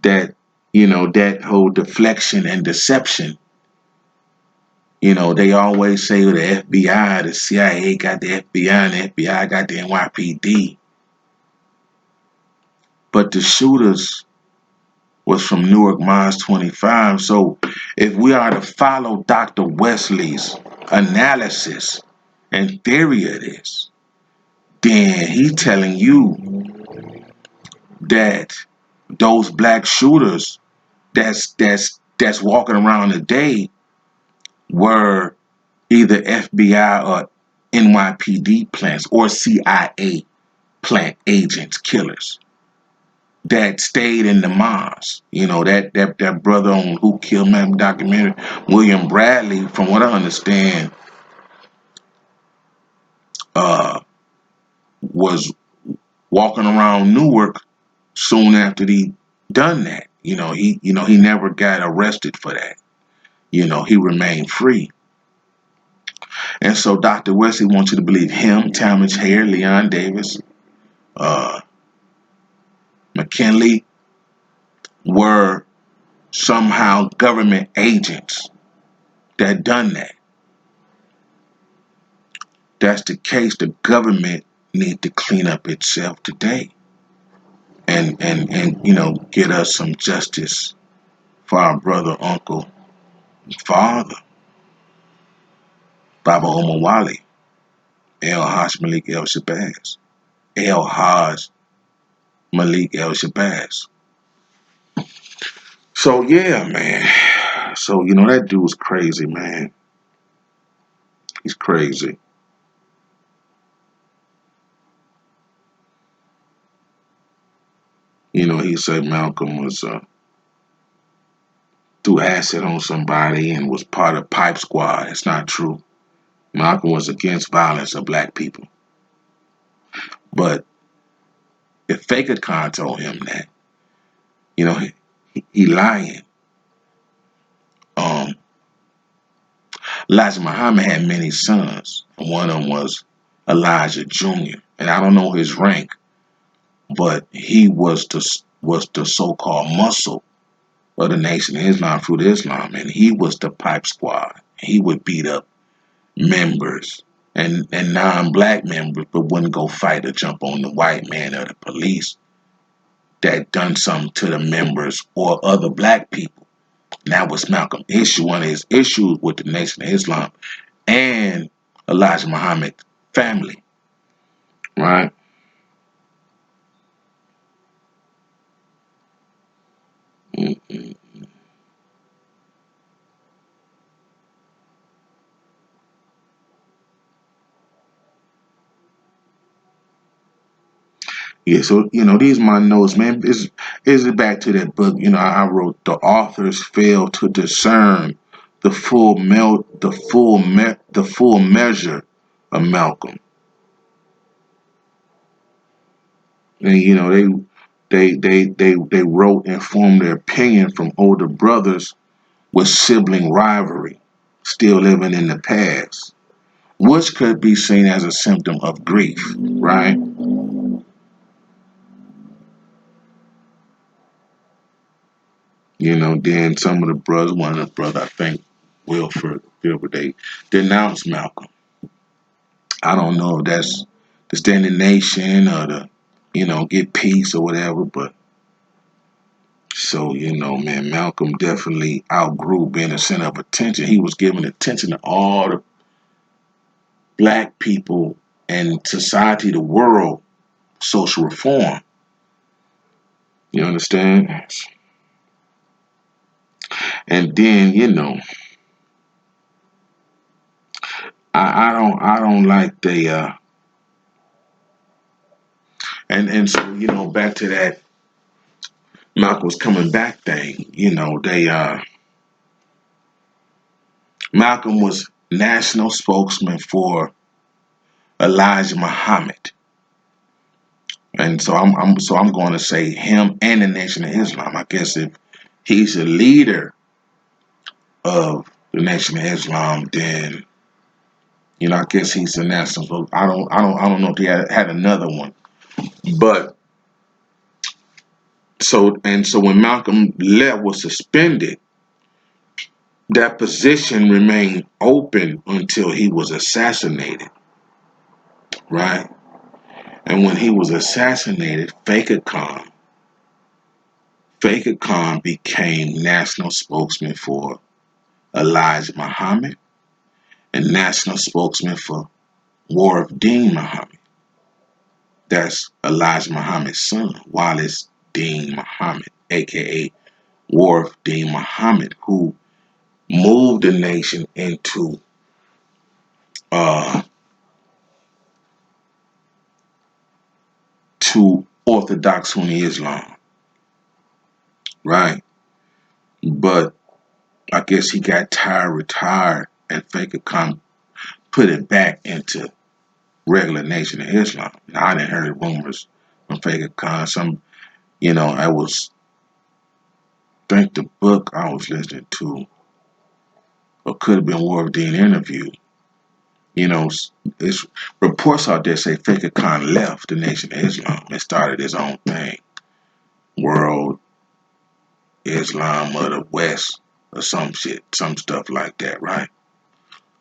that whole deflection and deception. They always say the FBI, the CIA got the FBI, and the FBI got the NYPD. But the shooters was from Newark Mines 25. So if we are to follow Dr. Wesley's analysis and theory of this, then he's telling you that those black shooters that's walking around today were either FBI or NYPD plants or CIA plant agents, killers that stayed in the Mars. That brother on Who Killed Man documentary, William Bradley, from what I understand, was walking around Newark soon after he done that. He never got arrested for that. He remained free. And so Dr. Wesley wants you to believe him, Talmadge Hare, Leon Davis, McKinley were somehow government agents that done that. That's the case. The government need to clean up itself today and get us some justice for our brother, uncle, father, Baba Omar Wali, El Haj Malik El Shabazz. El Haj Malik El Shabazz. So yeah, man. So that dude's crazy, man. He's crazy. He said Malcolm was threw acid on somebody and was part of Pipe Squad. It's not true. Malcolm was against violence of black people. But if Faker Khan told him that, you know, he lying. Um, Elijah Muhammad had many sons. One of them was Elijah Jr. And I don't know his rank, but he was the so-called muscle of the Nation of Islam, Fruit of Islam, and he was the pipe squad. He would beat up members and non-black members, but wouldn't go fight or jump on the white man or the police that done something to the members or other black people. And that was Malcolm's issue. One of his issues with the Nation of Islam and Elijah Muhammad's family, right? Mm-mm. Yeah, so these my notes, man. Is it back to that book? I wrote the authors fail to discern the full measure of Malcolm, and they wrote and formed their opinion from older brothers with sibling rivalry, still living in the past, which could be seen as a symptom of grief, right? Then some of the brothers, one of the brothers, I think, Wilford, they denounced Malcolm. I don't know if that's to stand in the nation or to, get peace or whatever, but so, man, Malcolm definitely outgrew being a center of attention. He was giving attention to all the black people and society, the world, social reform. You understand? And then, I don't like the and so back to that Malcolm's coming back thing. They Malcolm was national spokesman for Elijah Muhammad, and so I'm going to say him and the Nation of Islam. I guess if he's a leader of the Nation of Islam, then I guess he's the national. I don't know if he had another one, but so when Malcolm left was suspended, that position remained open until he was assassinated, right? And when he was assassinated, Faker Khan became national spokesman for Elijah Muhammad and national spokesman for Warif Deen Muhammad. That's Elijah Muhammad's son, Wallace Deen Muhammad, aka Warif Deen Muhammad, who moved the nation into uh, to Orthodox Sunni Islam, right? But I guess he got tired, retired, and Faker Khan put it back into regular Nation of Islam. Now, I didn't heard rumors from Faker Khan. I think the book I was listening to, or could have been Warif Deen interview. It's reports out there say Faker Khan left the Nation of Islam and started his own thing, World Islam of the West, or some shit, some stuff like that, right?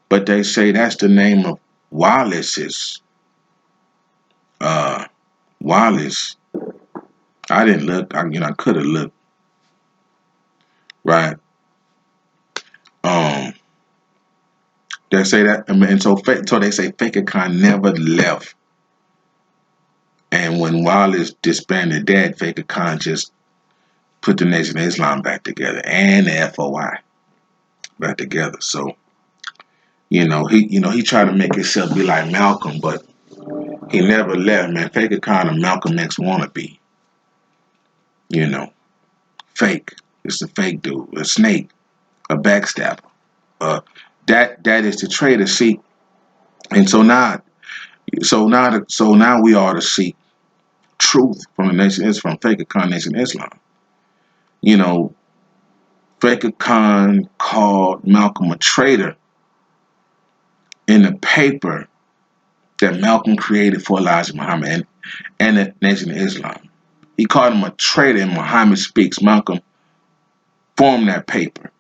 But they say that's the name of Wallace's. Uh, Wallace. I didn't look. I could have looked, right? Um, they say that, and so they say Faker Khan never left. And when Wallace disbanded that, Faker Khan just put the Nation of Islam back together and the FOI back together. So he tried to make himself be like Malcolm, but he never left, man. Faker Khan a Malcolm X wannabe, you know, fake. It's a fake dude, a snake, a backstabber. Uh, that is the traitor. See, and so now So now we ought to seek truth from the nation is from Fake Khan Nation Islam. You know, Fake Khan called Malcolm a traitor in the paper that Malcolm created for Elijah Muhammad and the Nation of Islam. He called him a traitor in Muhammad Speaks. Malcolm formed that paper,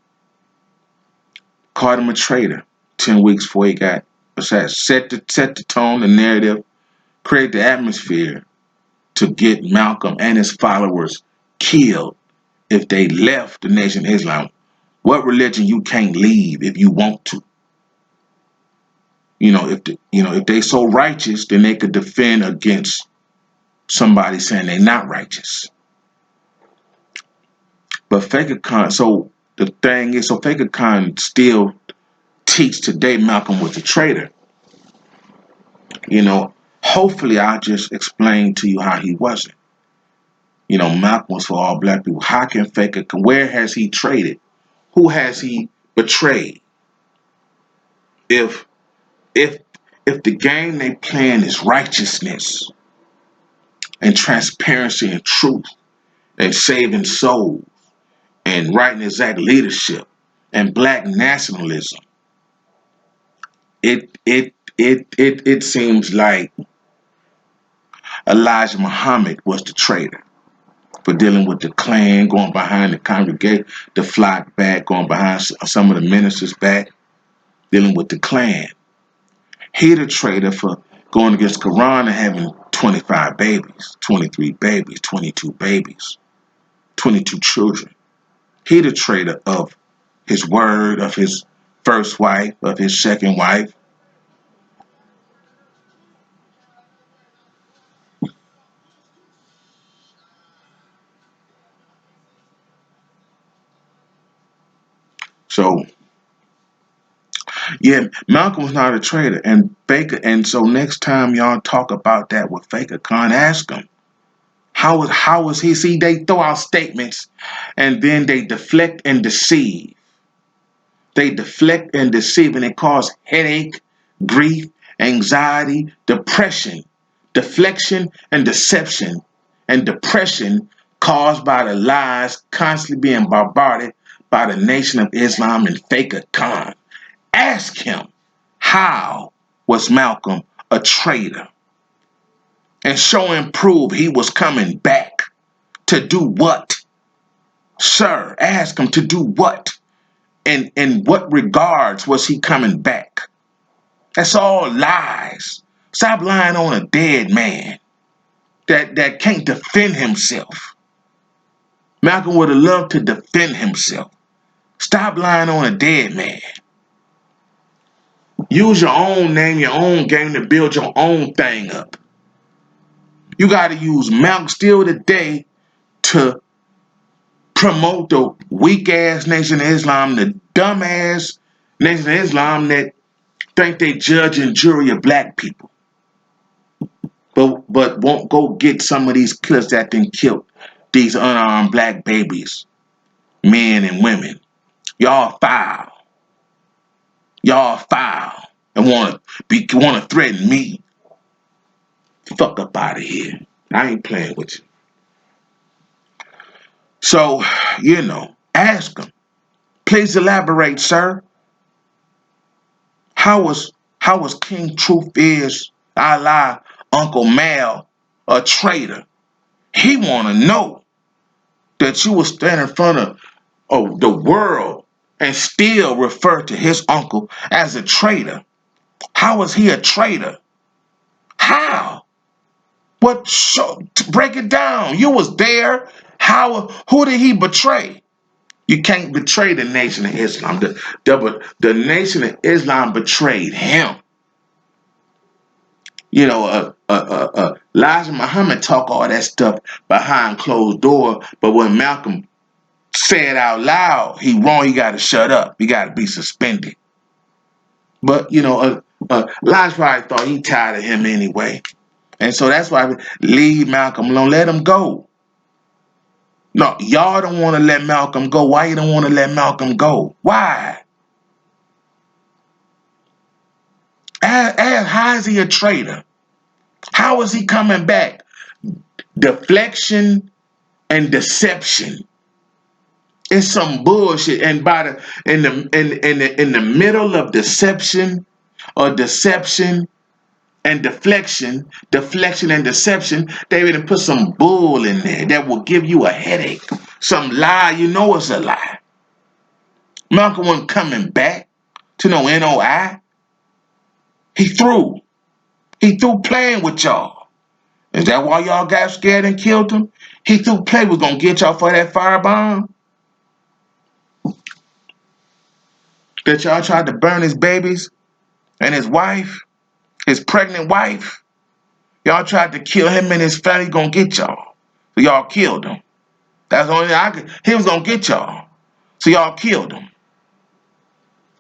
called him a traitor 10 weeks before he got assassinated. Set the tone, the narrative, create the atmosphere to get Malcolm and his followers killed if they left the Nation of Islam. What religion you can't leave if you want to? If they so righteous, then they could defend against somebody saying they're not righteous. But Fake Khan, so the thing is, so Fake Khan still teach today Malcolm was a traitor. Hopefully I'll just explain to you how he wasn't. Malcolm was for all black people. How can Fake Khan, where has he traded? Who has he betrayed? If if if the game they playing is righteousness and transparency and truth and saving souls and right and exact leadership and black nationalism, it seems like Elijah Muhammad was the traitor for dealing with the Klan, going behind the congregation, the flock back, going behind some of the ministers back, dealing with the Klan. He the traitor for going against Quran and having 25 babies, 23 babies, 22 babies, 22 children. He the traitor of his word, of his first wife, of his second wife. So yeah, Malcolm was not a traitor, and Baker. And so next time y'all talk about that with Faker Khan, ask him how was he? See, they throw out statements, and then they deflect and deceive. They deflect and deceive, and it causes headache, grief, anxiety, depression, deflection and deception, and depression caused by the lies constantly being bombarded by the Nation of Islam and Faker Khan. Ask him, how was Malcolm a traitor? And show and prove he was coming back. To do what? Sir, ask him to do what? And in what regards was he coming back? That's all lies. Stop lying on a dead man that can't defend himself. Malcolm would have loved to defend himself. Stop lying on a dead man. Use your own name, your own game to build your own thing up. You got to use Malcolm still today to promote the weak ass Nation of Islam, the dumb ass Nation of Islam that think they judge and jury of black people, but won't go get some of these killers that then killed these unarmed black babies, men and women. Y'all foul. Y'all foul and want to threaten me. Fuck up out of here. I ain't playing with you. So, ask him. Please elaborate, sir. How was King Truth is Allah Uncle Mal a traitor? He wanna know that you will stand in front of the world and still refer to his uncle as a traitor. How was he a traitor? How? What? Break it down. You was there. How? Who did he betray? You can't betray the Nation of Islam. The Nation of Islam betrayed him. Elijah Muhammad talk all that stuff behind closed door, but when Malcolm said out loud, he wrong, he got to shut up. He got to be suspended. But, Elijah probably thought he tired of him anyway. And so that's why leave Malcolm alone. Let him go. No, y'all don't want to let Malcolm go. Why you don't want to let Malcolm go? Why? How is he a traitor? How is he coming back? Deflection and deception. It's some bullshit. And by the in the middle of deception or deception and deflection and deception, they even put some bull in there that will give you a headache. Some lie, you know it's a lie. Malcolm wasn't coming back to no n.o.i. He threw. He threw playing with y'all. Is that why y'all got scared and killed him? He threw play was gonna get y'all for that firebomb that y'all tried to burn his babies and his wife, his pregnant wife. Y'all tried to kill him and his family. Gonna get y'all. So y'all killed him. That's the only thing I could. He was gonna get y'all. So y'all killed him.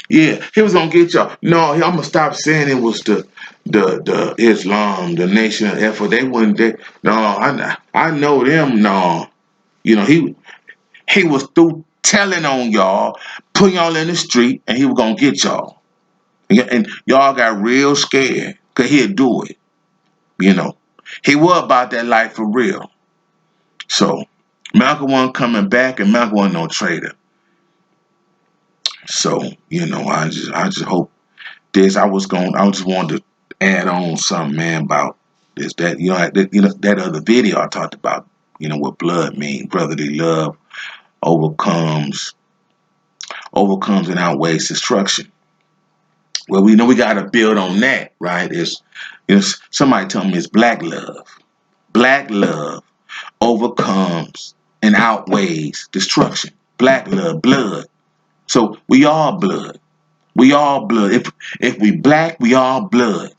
Yeah, he was gonna get y'all. No, I'm gonna stop saying it was the Islam, the nation of effort. They wouldn't. No, I know them. No, you know he was through telling on y'all, putting y'all in the street, and he was gonna get y'all. And y'all got real scared because he'd do it. You know, he was about that life for real. So Malcolm wasn't coming back, and Malcolm wasn't no traitor. So I just hope this. I just wanted to add on something, man, about this that that other video I talked about. What blood means, brotherly love overcomes and outweighs destruction. Well, we know we got to build on that, right? Somebody told me it's black love. Black love overcomes and outweighs destruction. Black love, blood. So we all blood. We all blood. If we black, we all blood.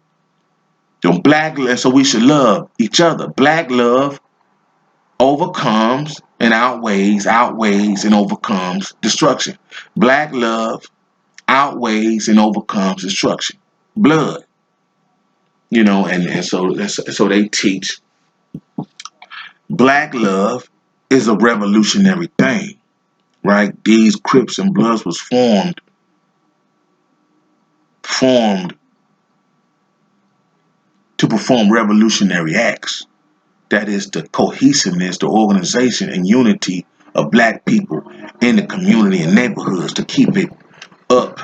So black love, so we should love each other. Black love overcomes and outweighs and overcomes destruction. Black love outweighs and overcomes destruction. Blood. And so they teach black love is a revolutionary thing, right? These Crips and Bloods was formed to perform revolutionary acts. That is the cohesiveness, the organization and unity of black people in the community and neighborhoods to keep it up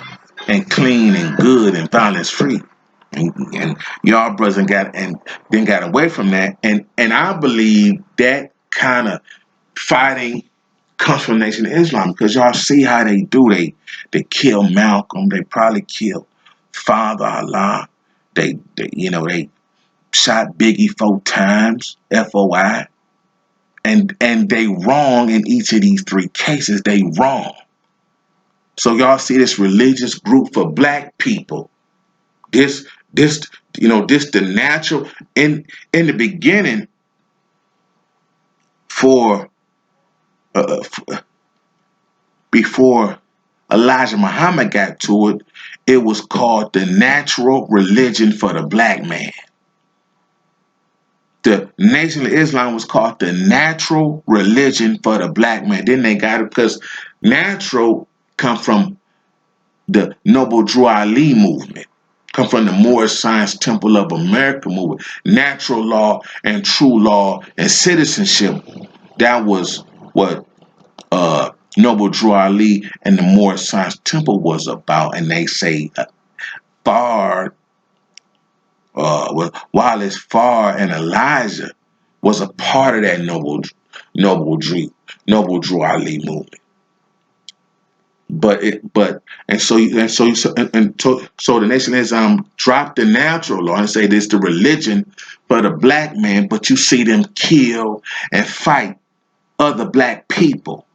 and clean and good and violence free. And y'all brothers got away from that. And I believe that kind of fighting comes from Nation of Islam because y'all see how they do. They kill Malcolm. They probably kill Father Allah. They shot Biggie 4 times, FOI. And they wrong in each of these 3 cases. They wrong. So y'all see this religious group for black people. This the natural in the beginning for before Elijah Muhammad got to it, it was called the natural religion for the black man. The Nation of Islam was called the natural religion for the black man. Then they got it because natural come from the Noble Drew Ali movement, come from the Moorish Science Temple of America movement. Natural law and true law and citizenship. That was what Noble Drew Ali and the Moorish Science Temple was about. And they say Wallace Farr and Elijah was a part of that Noble Drew Ali movement. So the Nation of Islam dropped the natural law and say this the religion for the black man, but you see them kill and fight other black people.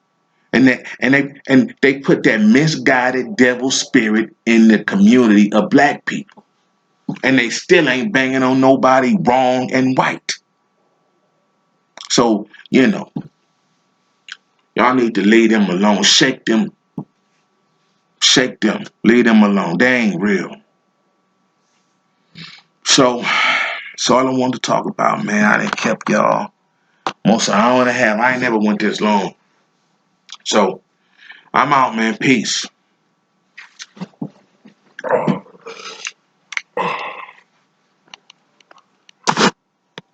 And they put that misguided devil spirit in the community of black people. And they still ain't banging on nobody wrong and white. So, y'all need to leave them alone. Shake them, leave them alone. They ain't real. So, that's all I wanted to talk about, man. I done kept y'all most an hour and a half. I ain't never went this long. So, I'm out, man. Peace.